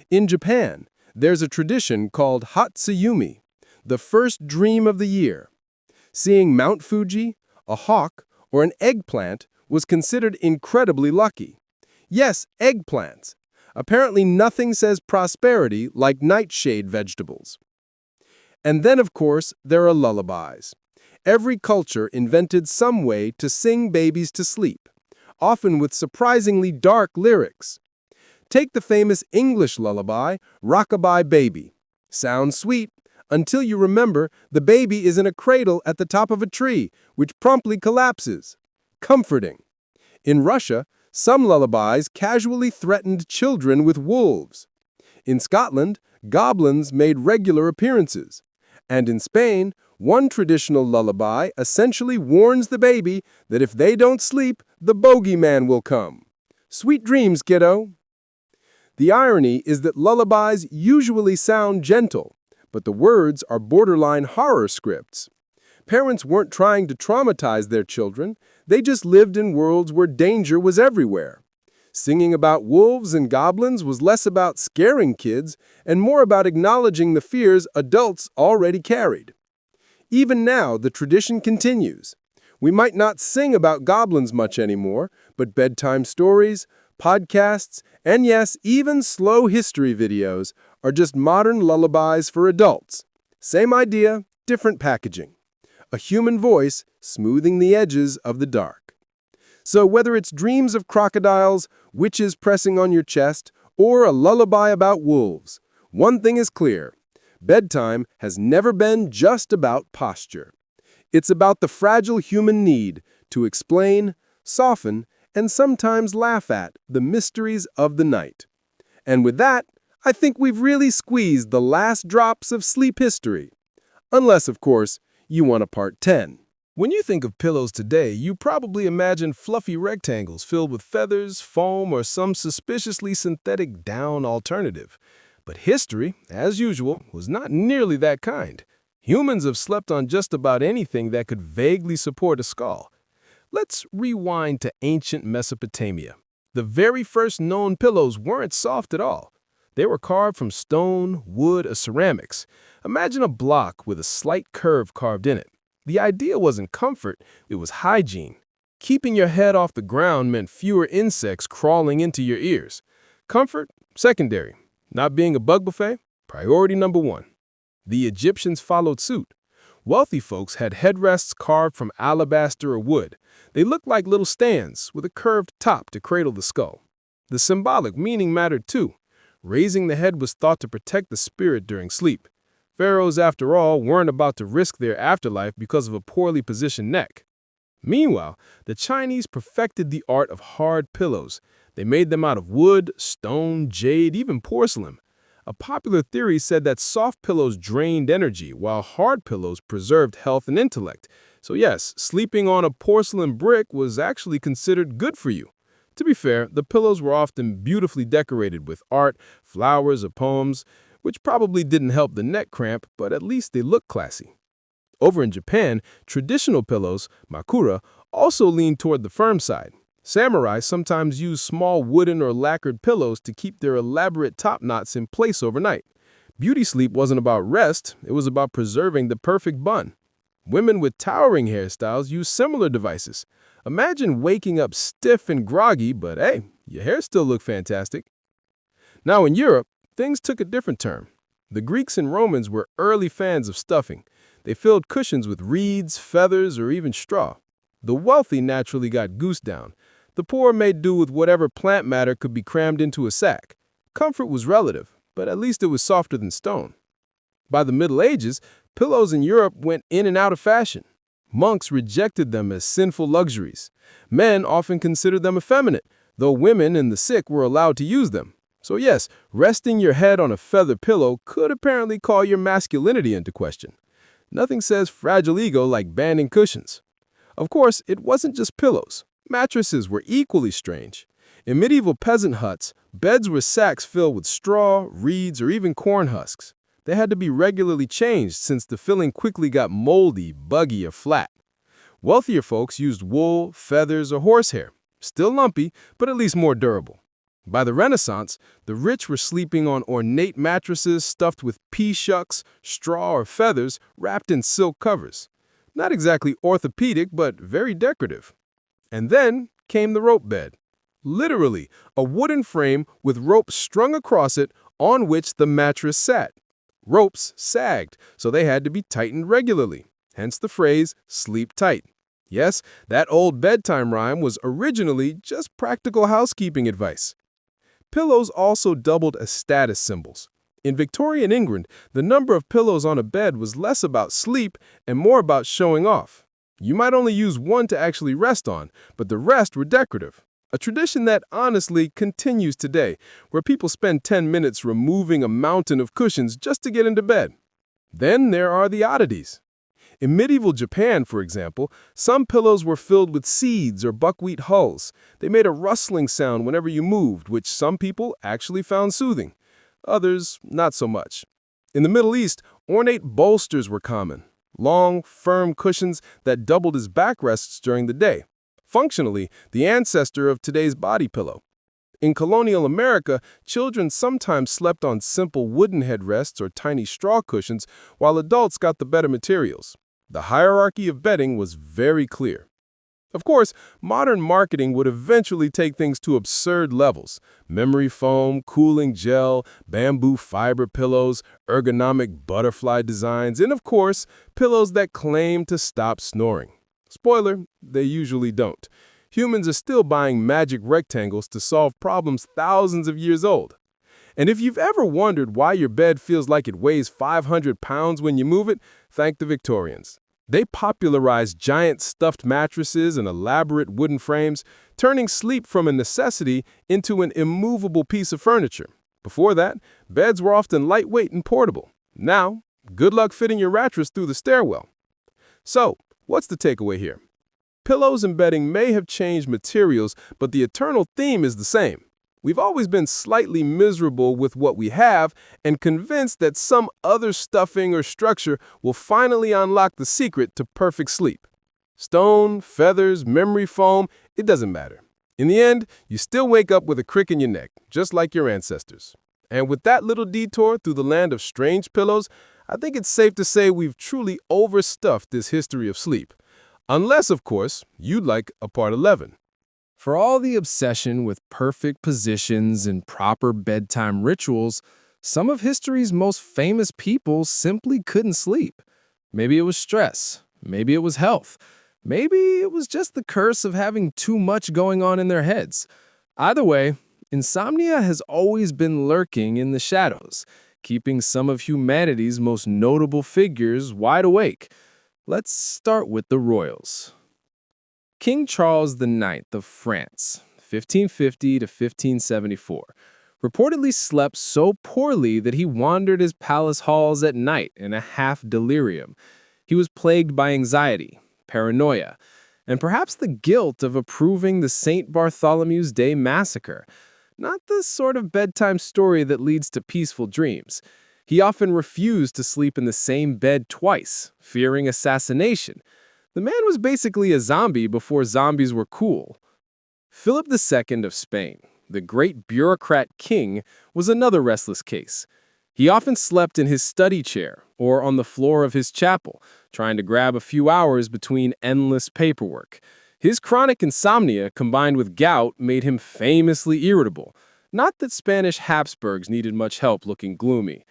In Japan, there's a tradition called Hatsuyumi, the first dream of the year. Seeing Mount Fuji, a hawk, or an eggplant was considered incredibly lucky. Yes, eggplants. Apparently nothing says prosperity like nightshade vegetables. And then, of course, there are lullabies. Every culture invented some way to sing babies to sleep, often with surprisingly dark lyrics. Take the famous English lullaby, Rock-a-Bye Baby. Sounds sweet, until you remember the baby is in a cradle at the top of a tree, which promptly collapses. Comforting. In Russia, some lullabies casually threatened children with wolves. In Scotland, goblins made regular appearances. And in Spain, one traditional lullaby essentially warns the baby that if they don't sleep, the bogeyman will come. Sweet dreams, kiddo. The irony is that lullabies usually sound gentle, but the words are borderline horror scripts. Parents weren't trying to traumatize their children, they just lived in worlds where danger was everywhere. Singing about wolves and goblins was less about scaring kids and more about acknowledging the fears adults already carried. Even now, the tradition continues. We might not sing about goblins much anymore, but bedtime stories, podcasts, and yes, even slow history videos are just modern lullabies for adults. Same idea, different packaging. A human voice smoothing the edges of the dark. So whether it's dreams of crocodiles, witches pressing on your chest, or a lullaby about wolves, one thing is clear. Bedtime has never been just about posture. It's about the fragile human need to explain, soften, and sometimes laugh at the mysteries of the night. And with that, I think we've really squeezed the last drops of sleep history. Unless, of course, you want a part 10. When you think of pillows today, you probably imagine fluffy rectangles filled with feathers, foam, or some suspiciously synthetic down alternative. But history, as usual, was not nearly that kind. Humans have slept on just about anything that could vaguely support a skull. Let's rewind to ancient Mesopotamia. The very first known pillows weren't soft at all. They were carved from stone, wood, or ceramics. Imagine a block with a slight curve carved in it. The idea wasn't comfort, it was hygiene. Keeping your head off the ground meant fewer insects crawling into your ears. Comfort, secondary. Not being a bug buffet, priority number one. The Egyptians followed suit. Wealthy folks had headrests carved from alabaster or wood. They looked like little stands with a curved top to cradle the skull. The symbolic meaning mattered too. Raising the head was thought to protect the spirit during sleep. Pharaohs, after all, weren't about to risk their afterlife because of a poorly positioned neck. Meanwhile, the Chinese perfected the art of hard pillows. They made them out of wood, stone, jade, even porcelain. A popular theory said that soft pillows drained energy, while hard pillows preserved health and intellect. So yes, sleeping on a porcelain brick was actually considered good for you. To be fair, the pillows were often beautifully decorated with art, flowers, or poems, which probably didn't help the neck cramp, but at least they looked classy. Over in Japan, traditional pillows, makura, also lean toward the firm side. Samurai sometimes use small wooden or lacquered pillows to keep their elaborate top knots in place overnight. Beauty sleep wasn't about rest, it was about preserving the perfect bun. Women with towering hairstyles use similar devices. Imagine waking up stiff and groggy, but hey, your hair still looked fantastic. Now in Europe, things took a different turn. The Greeks and Romans were early fans of stuffing. They filled cushions with reeds, feathers, or even straw. The wealthy naturally got goose down. The poor made do with whatever plant matter could be crammed into a sack. Comfort was relative, but at least it was softer than stone. By the Middle Ages, pillows in Europe went in and out of fashion. Monks rejected them as sinful luxuries. Men often considered them effeminate, though women and the sick were allowed to use them. So yes, resting your head on a feather pillow could apparently call your masculinity into question. Nothing says fragile ego like banning cushions. Of course, it wasn't just pillows. Mattresses were equally strange. In medieval peasant huts, beds were sacks filled with straw, reeds, or even corn husks. They had to be regularly changed since the filling quickly got moldy, buggy, or flat. Wealthier folks used wool, feathers, or horsehair. Still lumpy, but at least more durable. By the Renaissance, the rich were sleeping on ornate mattresses stuffed with pea shucks, straw, or feathers wrapped in silk covers. Not exactly orthopedic, but very decorative. And then came the rope bed. Literally, a wooden frame with ropes strung across it on which the mattress sat. Ropes sagged, so they had to be tightened regularly, hence the phrase, sleep tight. Yes, that old bedtime rhyme was originally just practical housekeeping advice. Pillows also doubled as status symbols. In Victorian England, the number of pillows on a bed was less about sleep and more about showing off. You might only use one to actually rest on, but the rest were decorative. A tradition that honestly continues today, where people spend 10 minutes removing a mountain of cushions just to get into bed. Then there are the oddities. In medieval Japan, for example, some pillows were filled with seeds or buckwheat hulls. They made a rustling sound whenever you moved, which some people actually found soothing. Others, not so much. In the Middle East, ornate bolsters were common. Long, firm cushions that doubled as backrests during the day. Functionally, the ancestor of today's body pillow. In colonial America, children sometimes slept on simple wooden headrests or tiny straw cushions, while adults got the better materials. The hierarchy of bedding was very clear. Of course, modern marketing would eventually take things to absurd levels. Memory foam, cooling gel, bamboo fiber pillows, ergonomic butterfly designs, and of course, pillows that claim to stop snoring. Spoiler, they usually don't. Humans are still buying magic rectangles to solve problems thousands of years old. And if you've ever wondered why your bed feels like it weighs 500 pounds when you move it, thank the Victorians. They popularized giant stuffed mattresses and elaborate wooden frames, turning sleep from a necessity into an immovable piece of furniture. Before that, beds were often lightweight and portable. Now, good luck fitting your mattress through the stairwell. So, what's the takeaway here? Pillows and bedding may have changed materials, but the eternal theme is the same. We've always been slightly miserable with what we have and convinced that some other stuffing or structure will finally unlock the secret to perfect sleep. Stone, feathers, memory foam, it doesn't matter. In the end, you still wake up with a crick in your neck, just like your ancestors. And with that little detour through the land of strange pillows, I think it's safe to say we've truly overstuffed this history of sleep. Unless, of course, you'd like a part 11. For all the obsession with perfect positions and proper bedtime rituals, some of history's most famous people simply couldn't sleep. Maybe it was stress. Maybe it was health. Maybe it was just the curse of having too much going on in their heads. Either way, insomnia has always been lurking in the shadows. keeping some of humanity's most notable figures wide awake. Let's start with the royals. King Charles IX of France, 1550 to 1574, reportedly slept so poorly that he wandered his palace halls at night in a half-delirium. He was plagued by anxiety, paranoia, and perhaps the guilt of approving the St. Bartholomew's Day massacre. Not the sort of bedtime story that leads to peaceful dreams. He often refused to sleep in the same bed twice, fearing assassination. The man was basically a zombie before zombies were cool. Philip II of Spain, the great bureaucrat king, was another restless case. He often slept in his study chair or on the floor of his chapel, trying to grab a few hours between endless paperwork. His chronic insomnia combined with gout made him famously irritable. Not that Spanish Habsburgs needed much help looking gloomy.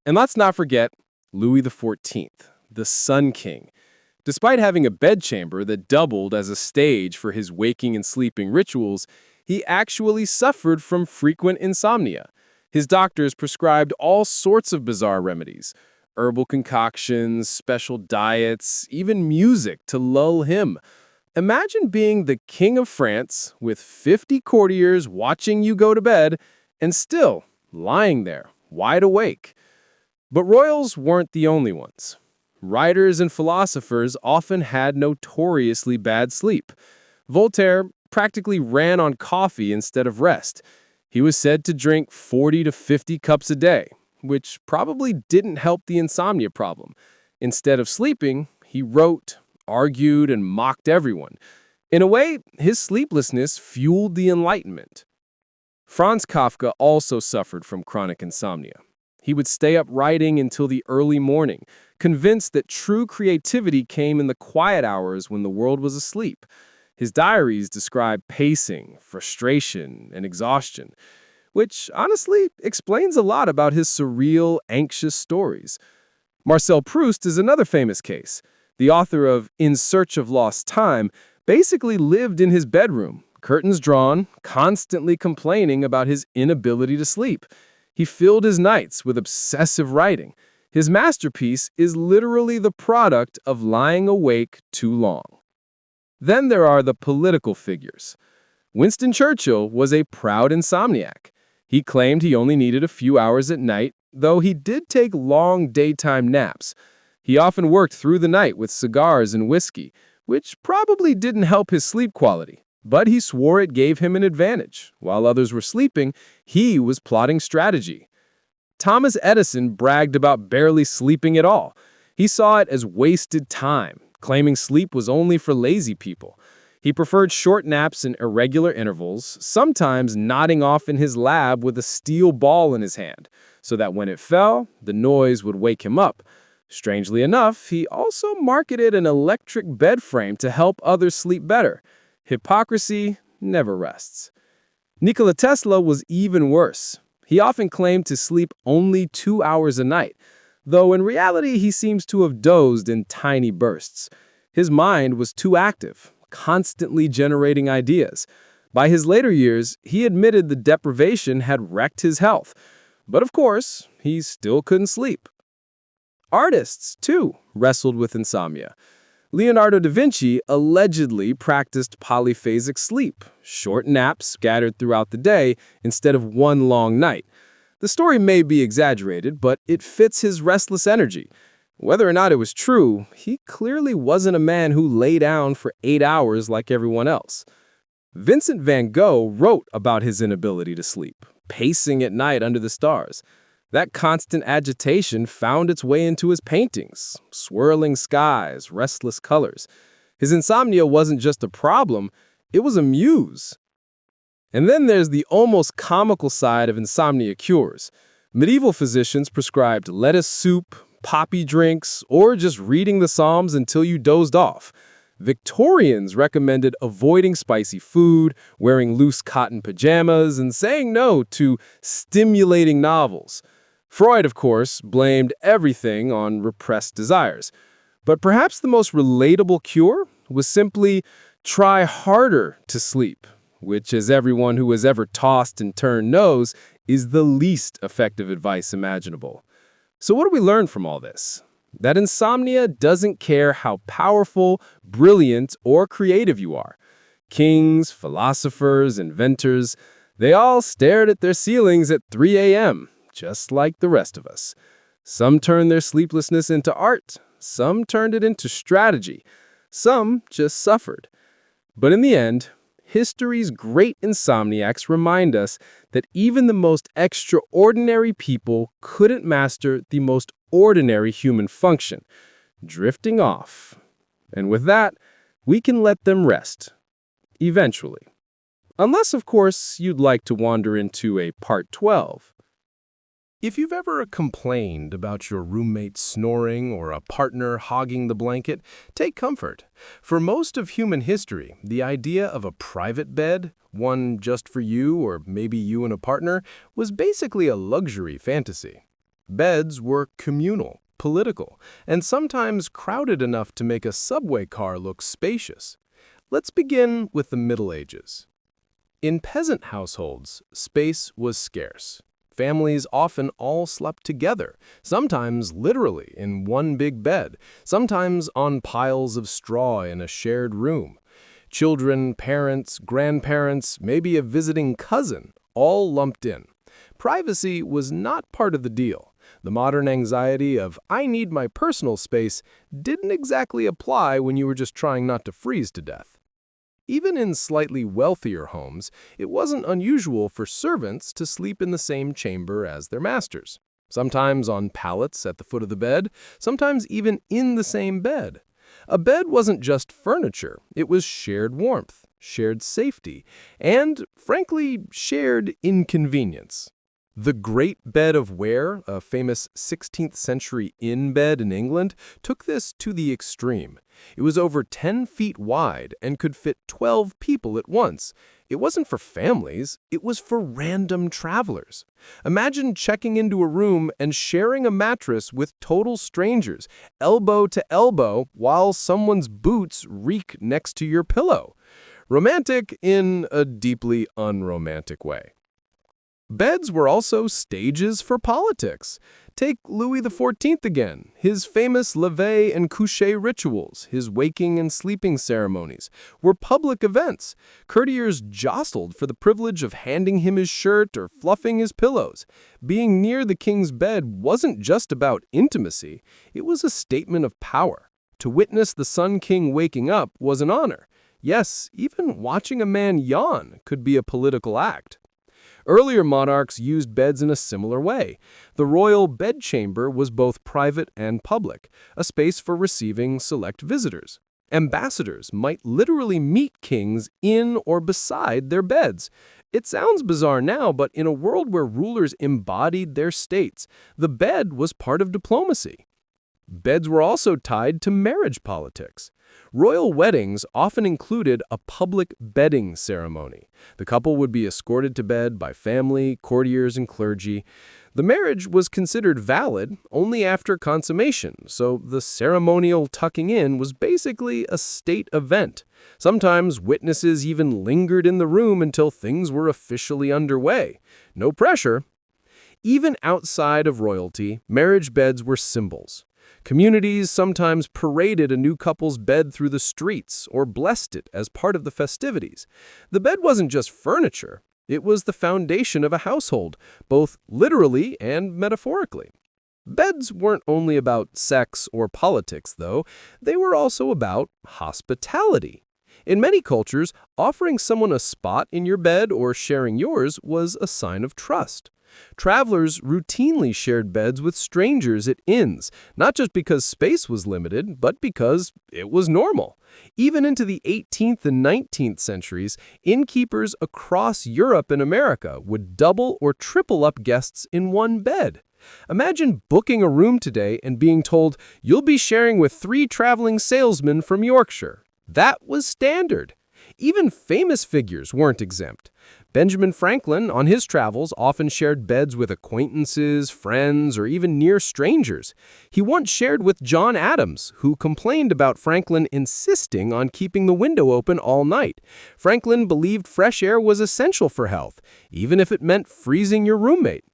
And let's not forget Louis XIV, the Sun King. Despite having a bedchamber that doubled as a stage for his waking and sleeping rituals, he actually suffered from frequent insomnia. His doctors prescribed all sorts of bizarre remedies, herbal concoctions, special diets, even music to lull him. Imagine being the King of France with 50 courtiers watching you go to bed and still lying there, wide awake. But royals weren't the only ones. Writers and philosophers often had notoriously bad sleep. Voltaire practically ran on coffee instead of rest. He was said to drink 40 to 50 cups a day, which probably didn't help the insomnia problem. Instead of sleeping, he wrote, argued, and mocked everyone. In a way, his sleeplessness fueled the Enlightenment. Franz Kafka also suffered from chronic insomnia. He would stay up writing until the early morning, convinced that true creativity came in the quiet hours when the world was asleep. His diaries describe pacing, frustration, and exhaustion, which honestly explains a lot about his surreal, anxious stories. Marcel Proust is another famous case. The author of In Search of Lost Time basically lived in his bedroom, curtains drawn, constantly complaining about his inability to sleep. He filled his nights with obsessive writing. His masterpiece is literally the product of lying awake too long. Then there are the political figures. Winston Churchill was a proud insomniac. He claimed he only needed a few hours at night, though he did take long daytime naps. He often worked through the night with cigars and whiskey, which probably didn't help his sleep quality, but he swore it gave him an advantage. While others were sleeping, he was plotting strategy. Thomas Edison bragged about barely sleeping at all. He saw it as wasted time, claiming sleep was only for lazy people. He preferred short naps and irregular intervals, sometimes nodding off in his lab with a steel ball in his hand, so that when it fell, the noise would wake him up. Strangely enough, he also marketed an electric bed frame to help others sleep better. Hypocrisy never rests. Nikola Tesla was even worse. He often claimed to sleep only 2 hours a night, though in reality he seems to have dozed in tiny bursts. His mind was too active, constantly generating ideas. By his later years, he admitted the deprivation had wrecked his health. But of course, he still couldn't sleep. Artists, too, wrestled with insomnia. Leonardo da Vinci allegedly practiced polyphasic sleep, short naps scattered throughout the day instead of one long night. The story may be exaggerated, but it fits his restless energy. Whether or not it was true, he clearly wasn't a man who lay down for 8 hours like everyone else. Vincent van Gogh wrote about his inability to sleep, pacing at night under the stars. That constant agitation found its way into his paintings, swirling skies, restless colors. His insomnia wasn't just a problem, it was a muse. And then there's the almost comical side of insomnia cures. Medieval physicians prescribed lettuce soup, poppy drinks, or just reading the Psalms until you dozed off. Victorians recommended avoiding spicy food, wearing loose cotton pajamas, and saying no to stimulating novels. Freud, of course, blamed everything on repressed desires. But perhaps the most relatable cure was simply try harder to sleep, which, as everyone who has ever tossed and turned knows, is the least effective advice imaginable. So what do we learn from all this? That insomnia doesn't care how powerful, brilliant, or creative you are. Kings, philosophers, inventors, they all stared at their ceilings at 3 a.m., just like the rest of us. Some turned their sleeplessness into art, some turned it into strategy, some just suffered. But in the end, history's great insomniacs remind us that even the most extraordinary people couldn't master the most ordinary human function, drifting off. And with that, we can let them rest. Eventually. Unless, of course, you'd like to wander into a part 12. If you've ever complained about your roommate snoring or a partner hogging the blanket, take comfort. For most of human history, the idea of a private bed, one just for you or maybe you and a partner, was basically a luxury fantasy. Beds were communal, political, and sometimes crowded enough to make a subway car look spacious. Let's begin with the Middle Ages. In peasant households, space was scarce. Families often all slept together, sometimes literally in one big bed, sometimes on piles of straw in a shared room. Children, parents, grandparents, maybe a visiting cousin, all lumped in. Privacy was not part of the deal. The modern anxiety of, "I need my personal space," didn't exactly apply when you were just trying not to freeze to death. Even in slightly wealthier homes, it wasn't unusual for servants to sleep in the same chamber as their masters. Sometimes on pallets at the foot of the bed, sometimes even in the same bed. A bed wasn't just furniture, it was shared warmth, shared safety, and, frankly, shared inconvenience. The Great Bed of Ware, a famous 16th century inn bed in England, took this to the extreme. It was over 10 feet wide and could fit 12 people at once. It wasn't for families, it was for random travelers. Imagine checking into a room and sharing a mattress with total strangers, elbow to elbow, while someone's boots reek next to your pillow. Romantic in a deeply unromantic way. Beds were also stages for politics. Take Louis XIV again, his famous lever and coucher rituals, his waking and sleeping ceremonies, were public events. Courtiers jostled for the privilege of handing him his shirt or fluffing his pillows. Being near the king's bed wasn't just about intimacy, it was a statement of power. To witness the Sun King waking up was an honor. Yes, even watching a man yawn could be a political act. Earlier monarchs used beds in a similar way. The royal bedchamber was both private and public, a space for receiving select visitors. Ambassadors might literally meet kings in or beside their beds. It sounds bizarre now, but in a world where rulers embodied their states, the bed was part of diplomacy. Beds were also tied to marriage politics. Royal weddings often included a public bedding ceremony. The couple would be escorted to bed by family, courtiers, and clergy. The marriage was considered valid only after consummation, so the ceremonial tucking in was basically a state event. Sometimes witnesses even lingered in the room until things were officially underway. No pressure. Even outside of royalty, marriage beds were symbols. Communities sometimes paraded a new couple's bed through the streets or blessed it as part of the festivities. The bed wasn't just furniture, it was the foundation of a household, both literally and metaphorically. Beds weren't only about sex or politics, though. They were also about hospitality. In many cultures, offering someone a spot in your bed or sharing yours was a sign of trust. Travelers routinely shared beds with strangers at inns, not just because space was limited, but because it was normal. Even into the 18th and 19th centuries, innkeepers across Europe and America would double or triple up guests in one bed. Imagine booking a room today and being told you'll be sharing with 3 traveling salesmen from Yorkshire. That was standard. Even famous figures weren't exempt. Benjamin Franklin, on his travels, often shared beds with acquaintances, friends, or even near strangers. He once shared with John Adams, who complained about Franklin insisting on keeping the window open all night. Franklin believed fresh air was essential for health, even if it meant freezing your roommate.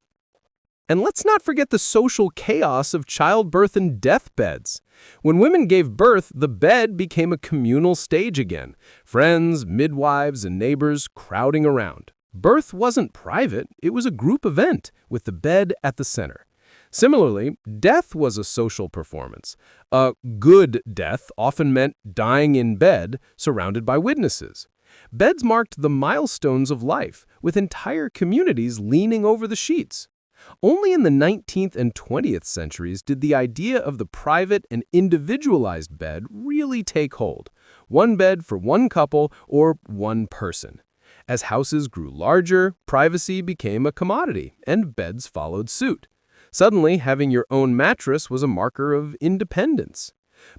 And let's not forget the social chaos of childbirth and deathbeds. When women gave birth, the bed became a communal stage again. Friends, midwives, and neighbors crowding around. Birth wasn't private, it was a group event, with the bed at the center. Similarly, death was a social performance. A good death often meant dying in bed, surrounded by witnesses. Beds marked the milestones of life, with entire communities leaning over the sheets. Only in the 19th and 20th centuries did the idea of the private and individualized bed really take hold. One bed for one couple or one person. As houses grew larger, privacy became a commodity, and beds followed suit. Suddenly, having your own mattress was a marker of independence.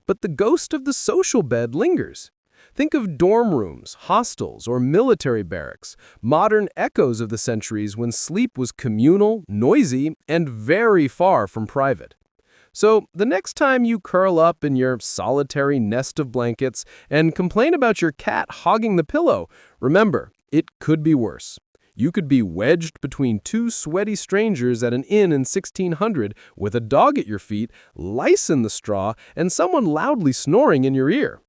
But the ghost of the social bed lingers. Think of dorm rooms, hostels, or military barracks, modern echoes of the centuries when sleep was communal, noisy, and very far from private. So, the next time you curl up in your solitary nest of blankets and complain about your cat hogging the pillow, remember, it could be worse. You could be wedged between two sweaty strangers at an inn in 1600 with a dog at your feet, lice in the straw, and someone loudly snoring in your ear.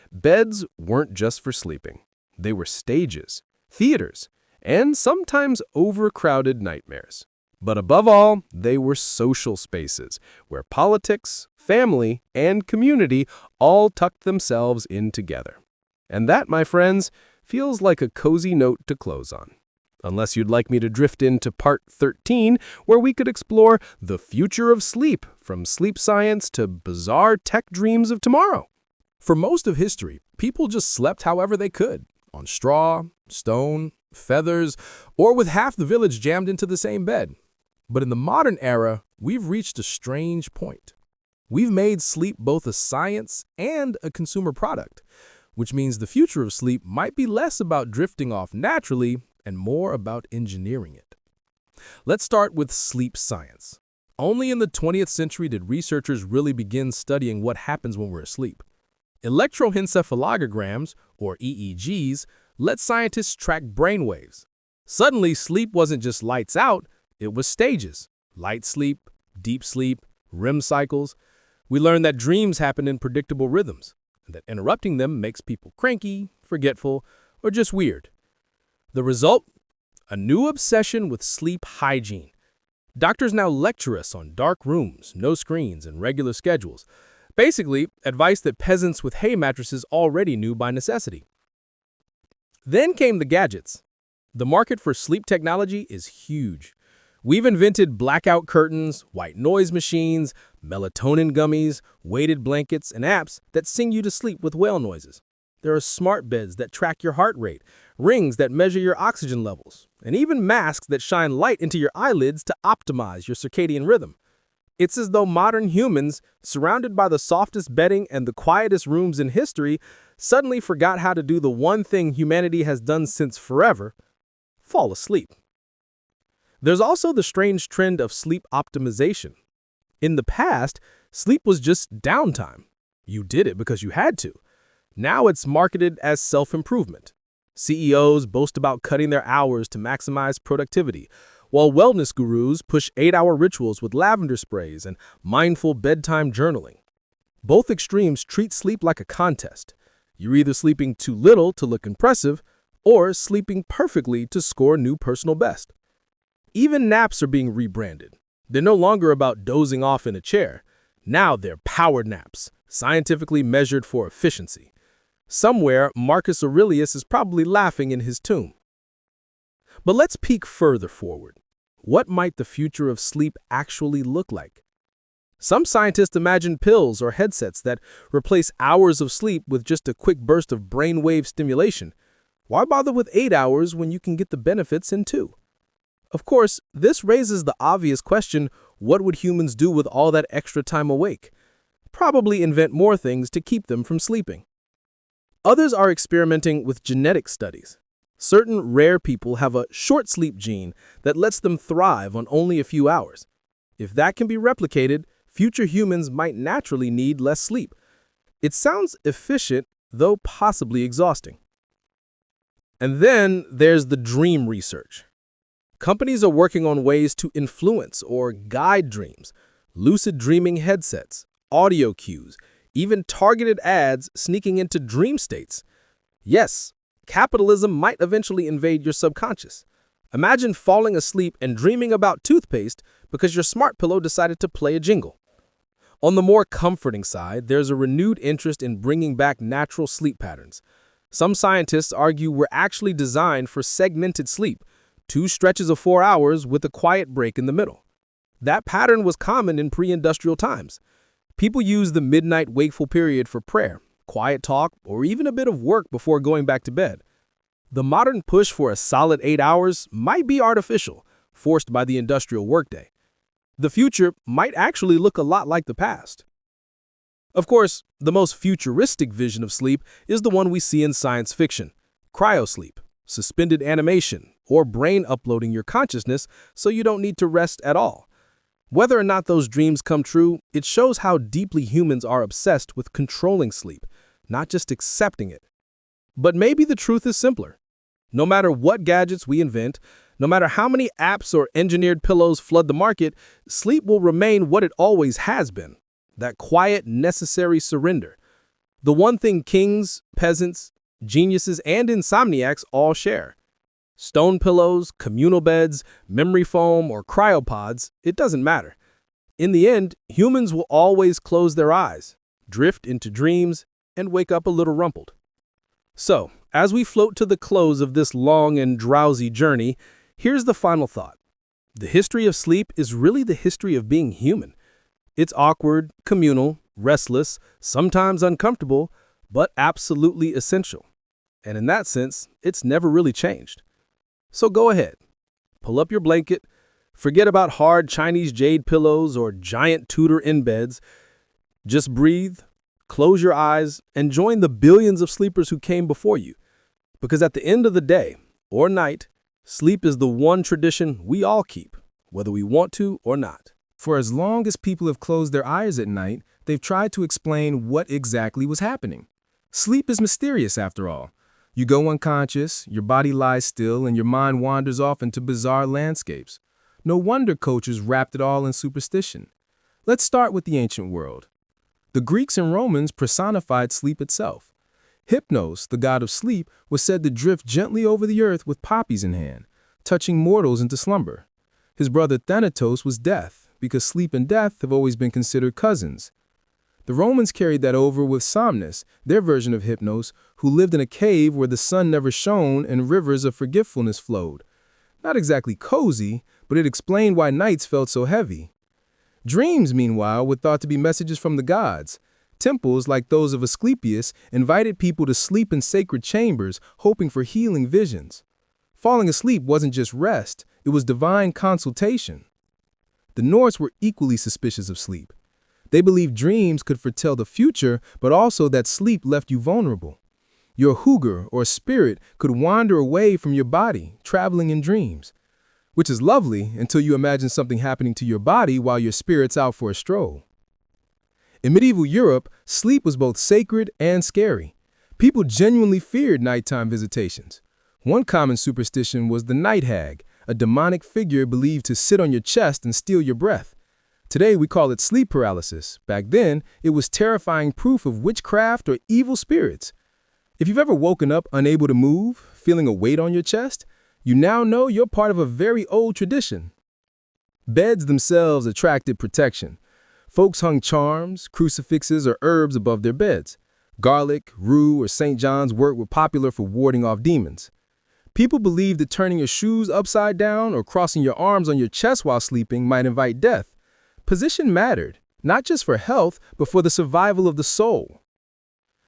Beds weren't just for sleeping. They were stages, theaters, and sometimes overcrowded nightmares. But above all, they were social spaces where politics, family, and community all tucked themselves in together. And that, my friends, feels like a cozy note to close on. Unless you'd like me to drift into part 13, where we could explore the future of sleep, from sleep science to bizarre tech dreams of tomorrow. For most of history, people just slept however they could, on straw, stone, feathers, or with half the village jammed into the same bed. But in the modern era, we've reached a strange point. We've made sleep both a science and a consumer product, which means the future of sleep might be less about drifting off naturally and more about engineering it. Let's start with sleep science. Only in the 20th century did researchers really begin studying what happens when we're asleep. Electroencephalograms, or EEGs, let scientists track brainwaves. Suddenly, sleep wasn't just lights out, it was stages. Light sleep, deep sleep, REM cycles. We learned that dreams happen in predictable rhythms, and that interrupting them makes people cranky, forgetful, or just weird. The result? A new obsession with sleep hygiene. Doctors now lecture us on dark rooms, no screens, and regular schedules. Basically, advice that peasants with hay mattresses already knew by necessity. Then came the gadgets. The market for sleep technology is huge. We've invented blackout curtains, white noise machines, melatonin gummies, weighted blankets, and apps that sing you to sleep with whale noises. There are smart beds that track your heart rate, rings that measure your oxygen levels, and even masks that shine light into your eyelids to optimize your circadian rhythm. It's as though modern humans, surrounded by the softest bedding and the quietest rooms in history, suddenly forgot how to do the one thing humanity has done since forever: fall asleep. There's also the strange trend of sleep optimization. In the past, sleep was just downtime. You did it because you had to. Now it's marketed as self-improvement. CEOs boast about cutting their hours to maximize productivity, while wellness gurus push 8-hour rituals with lavender sprays and mindful bedtime journaling. Both extremes treat sleep like a contest. You're either sleeping too little to look impressive, or sleeping perfectly to score new personal best. Even naps are being rebranded. They're no longer about dozing off in a chair. Now they're powered naps, scientifically measured for efficiency. Somewhere, Marcus Aurelius is probably laughing in his tomb. But let's peek further forward. What might the future of sleep actually look like? Some scientists imagine pills or headsets that replace hours of sleep with just a quick burst of brainwave stimulation. Why bother with 8 hours when you can get the benefits in 2? Of course, this raises the obvious question: what would humans do with all that extra time awake? Probably invent more things to keep them from sleeping. Others are experimenting with genetic studies. Certain rare people have a short sleep gene that lets them thrive on only a few hours. If that can be replicated, future humans might naturally need less sleep. It sounds efficient, though possibly exhausting. And then there's the dream research. Companies are working on ways to influence or guide dreams, lucid dreaming headsets, audio cues, even targeted ads sneaking into dream states. Yes, capitalism might eventually invade your subconscious. Imagine falling asleep and dreaming about toothpaste because your smart pillow decided to play a jingle. On the more comforting side, there's a renewed interest in bringing back natural sleep patterns. Some scientists argue we're actually designed for segmented sleep, 2 stretches of 4 hours with a quiet break in the middle. That pattern was common in pre-industrial times. People used the midnight wakeful period for prayer, quiet talk, or even a bit of work before going back to bed. The modern push for a solid 8 hours might be artificial, forced by the industrial workday. The future might actually look a lot like the past. Of course, the most futuristic vision of sleep is the one we see in science fiction: cryosleep, suspended animation, or brain uploading your consciousness so you don't need to rest at all. Whether or not those dreams come true, it shows how deeply humans are obsessed with controlling sleep, not just accepting it. But maybe the truth is simpler. No matter what gadgets we invent, no matter how many apps or engineered pillows flood the market, sleep will remain what it always has been: that quiet, necessary surrender. The one thing kings, peasants, geniuses, and insomniacs all share. Stone pillows, communal beds, memory foam, or cryopods, it doesn't matter. In the end, humans will always close their eyes, drift into dreams, and wake up a little rumpled. So, as we float to the close of this long and drowsy journey, here's the final thought. The history of sleep is really the history of being human. It's awkward, communal, restless, sometimes uncomfortable, but absolutely essential. And in that sense, it's never really changed. So go ahead, pull up your blanket, forget about hard Chinese jade pillows or giant Tudor in beds. Just breathe, close your eyes, and join the billions of sleepers who came before you. Because at the end of the day, or night, sleep is the one tradition we all keep, whether we want to or not. For as long as people have closed their eyes at night, they've tried to explain what exactly was happening. Sleep is mysterious after all. You go unconscious, your body lies still, and your mind wanders off into bizarre landscapes. No wonder cultures wrapped it all in superstition. Let's start with the ancient world. The Greeks and Romans personified sleep itself. Hypnos, the god of sleep, was said to drift gently over the earth with poppies in hand, touching mortals into slumber. His brother Thanatos was death, because sleep and death have always been considered cousins. The Romans carried that over with Somnus, their version of Hypnos, who lived in a cave where the sun never shone and rivers of forgetfulness flowed. Not exactly cozy, but it explained why nights felt so heavy. Dreams, meanwhile, were thought to be messages from the gods. Temples, like those of Asclepius, invited people to sleep in sacred chambers, hoping for healing visions. Falling asleep wasn't just rest, it was divine consultation. The Norse were equally suspicious of sleep. They believed dreams could foretell the future, but also that sleep left you vulnerable. Your hugr, or spirit, could wander away from your body, traveling in dreams. Which is lovely until you imagine something happening to your body while your spirit's out for a stroll. In medieval Europe, sleep was both sacred and scary. People genuinely feared nighttime visitations. One common superstition was the night hag, a demonic figure believed to sit on your chest and steal your breath. Today we call it sleep paralysis. Back then, it was terrifying proof of witchcraft or evil spirits. If you've ever woken up unable to move, feeling a weight on your chest, you now know you're part of a very old tradition. Beds themselves attracted protection. Folks hung charms, crucifixes, or herbs above their beds. Garlic, rue, or St. John's wort were popular for warding off demons. People believed that turning your shoes upside down or crossing your arms on your chest while sleeping might invite death. Position mattered, not just for health, but for the survival of the soul.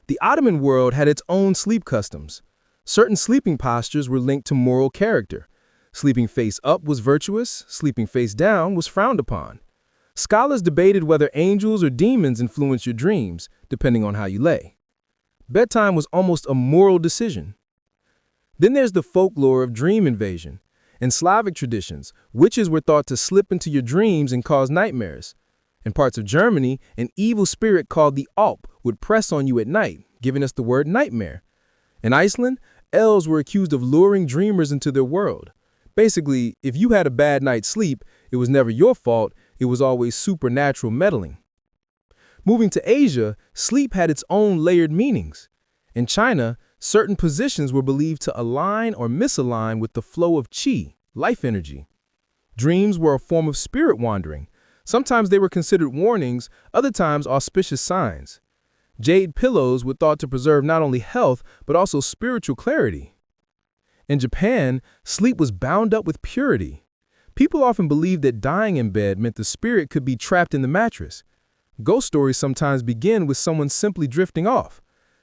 The Ottoman world had its own sleep customs. Certain sleeping postures were linked to moral character. Sleeping face up was virtuous, sleeping face down was frowned upon. Scholars debated whether angels or demons influenced your dreams, depending on how you lay. Bedtime was almost a moral decision. Then there's the folklore of dream invasion. In Slavic traditions, witches were thought to slip into your dreams and cause nightmares. In parts of Germany, an evil spirit called the Alp would press on you at night, giving us the word nightmare. In Iceland, elves were accused of luring dreamers into their world. Basically, if you had a bad night's sleep, it was never your fault, it was always supernatural meddling. Moving to Asia, sleep had its own layered meanings. In China, certain positions were believed to align or misalign with the flow of qi, life energy. Dreams were a form of spirit wandering. Sometimes they were considered warnings, other times auspicious signs. Jade pillows were thought to preserve not only health, but also spiritual clarity. In Japan, sleep was bound up with purity. People often believed that dying in bed meant the spirit could be trapped in the mattress. Ghost stories sometimes begin with someone simply drifting off.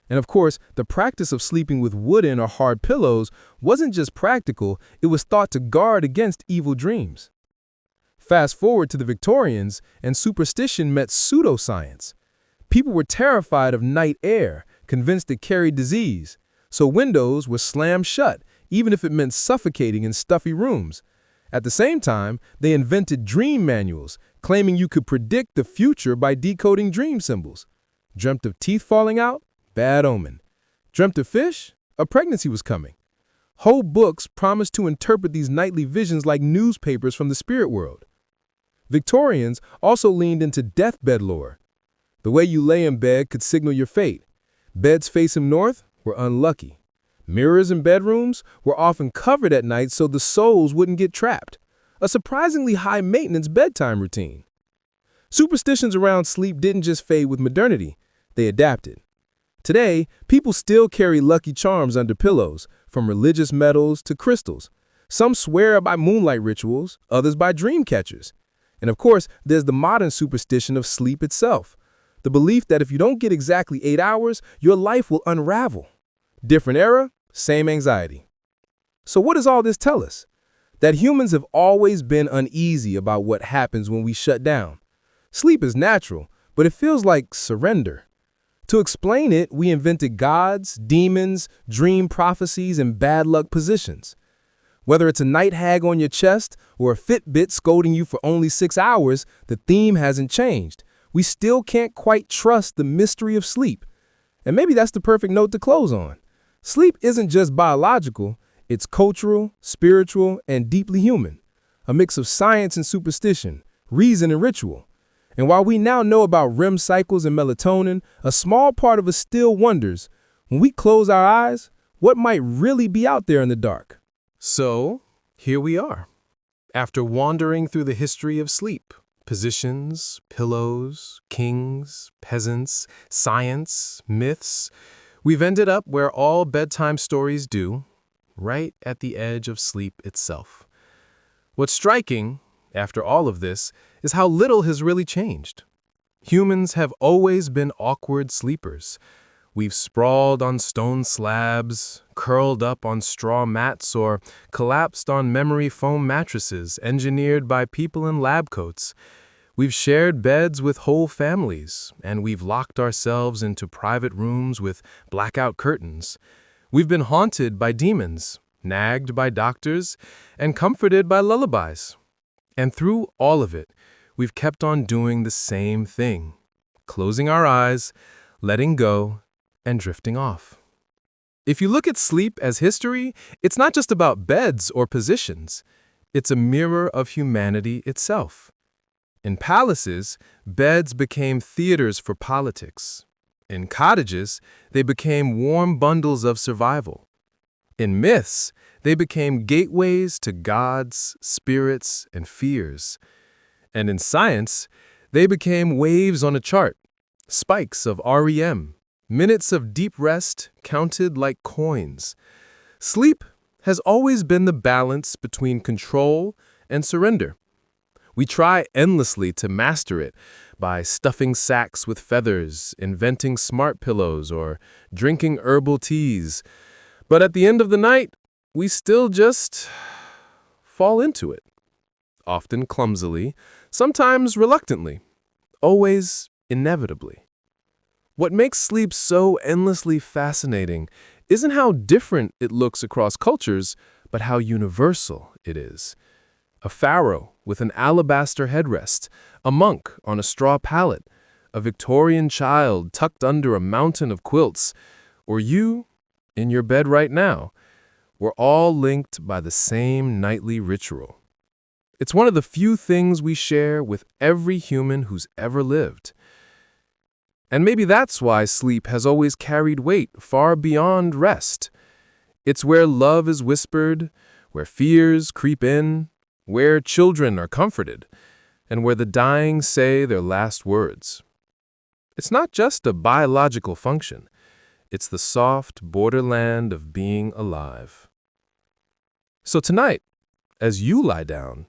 And of course, the practice of sleeping with wooden or hard pillows wasn't just practical, it was thought to guard against evil dreams. Fast forward to the Victorians, and superstition met pseudoscience. People were terrified of night air, convinced it carried disease. So windows were slammed shut, even if it meant suffocating in stuffy rooms. At the same time, they invented dream manuals, claiming you could predict the future by decoding dream symbols. Dreamt of teeth falling out? Bad omen. Dreamt of fish? A pregnancy was coming. Whole books promised to interpret these nightly visions like newspapers from the spirit world. Victorians also leaned into deathbed lore. The way you lay in bed could signal your fate. Beds facing north were unlucky. Mirrors in bedrooms were often covered at night so the souls wouldn't get trapped. A surprisingly high-maintenance bedtime routine. Superstitions around sleep didn't just fade with modernity, they adapted. Today, people still carry lucky charms under pillows, from religious metals to crystals. Some swear by moonlight rituals, others by dream catchers. And of course, there's the modern superstition of sleep itself. The belief that if you don't get exactly 8 hours, your life will unravel. Different era, same anxiety. So what does all this tell us? That humans have always been uneasy about what happens when we shut down. Sleep is natural, but it feels like surrender. To explain it, we invented gods, demons, dream prophecies, and bad luck positions. Whether it's a night hag on your chest or a Fitbit scolding you for only 6 hours, the theme hasn't changed. We still can't quite trust the mystery of sleep. And maybe that's the perfect note to close on. Sleep isn't just biological, it's cultural, spiritual, and deeply human. A mix of science and superstition, reason and ritual. And while we now know about REM cycles and melatonin, a small part of us still wonders, when we close our eyes, what might really be out there in the dark? So, here we are. After wandering through the history of sleep, positions, pillows, kings, peasants, science, myths, we've ended up where all bedtime stories do, right at the edge of sleep itself. What's striking, after all of this, is how little has really changed. Humans have always been awkward sleepers. We've sprawled on stone slabs, curled up on straw mats, or collapsed on memory foam mattresses engineered by people in lab coats. We've shared beds with whole families, and we've locked ourselves into private rooms with blackout curtains. We've been haunted by demons, nagged by doctors, and comforted by lullabies. And through all of it, we've kept on doing the same thing, closing our eyes, letting go, and drifting off. If you look at sleep as history, it's not just about beds or positions. It's a mirror of humanity itself. In palaces, beds became theaters for politics. In cottages, they became warm bundles of survival. In myths, they became gateways to gods, spirits, and fears. And in science, they became waves on a chart, spikes of REM, minutes of deep rest counted like coins. Sleep has always been the balance between control and surrender. We try endlessly to master it by stuffing sacks with feathers, inventing smart pillows, or drinking herbal teas. But at the end of the night, we still just fall into it. Often clumsily, sometimes reluctantly, always inevitably. What makes sleep so endlessly fascinating isn't how different it looks across cultures, but how universal it is. A pharaoh with an alabaster headrest, a monk on a straw pallet, a Victorian child tucked under a mountain of quilts, or you in your bed right now, we're all linked by the same nightly ritual. It's one of the few things we share with every human who's ever lived. And maybe that's why sleep has always carried weight far beyond rest. It's where love is whispered, where fears creep in, where children are comforted, and where the dying say their last words. It's not just a biological function. It's the soft borderland of being alive. So tonight, as you lie down,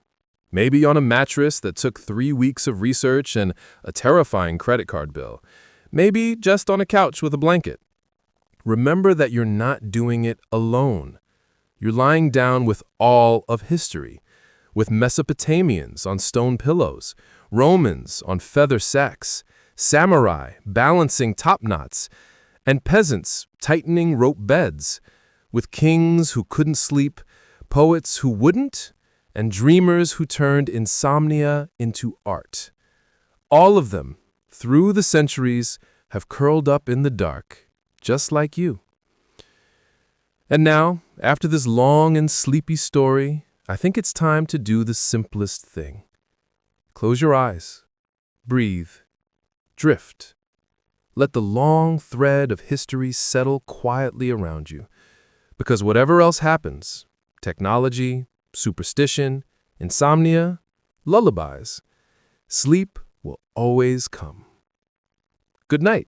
maybe on a mattress that took 3 weeks of research and a terrifying credit card bill, maybe just on a couch with a blanket, remember that you're not doing it alone. You're lying down with all of history, with Mesopotamians on stone pillows, Romans on feather sacks, samurai balancing top knots, and peasants tightening rope beds, with kings who couldn't sleep, poets who wouldn't, and dreamers who turned insomnia into art. All of them, through the centuries, have curled up in the dark, just like you. And now, after this long and sleepy story, I think it's time to do the simplest thing. Close your eyes, breathe, drift. Let the long thread of history settle quietly around you, because whatever else happens, technology, superstition, insomnia, lullabies, sleep will always come. Good night.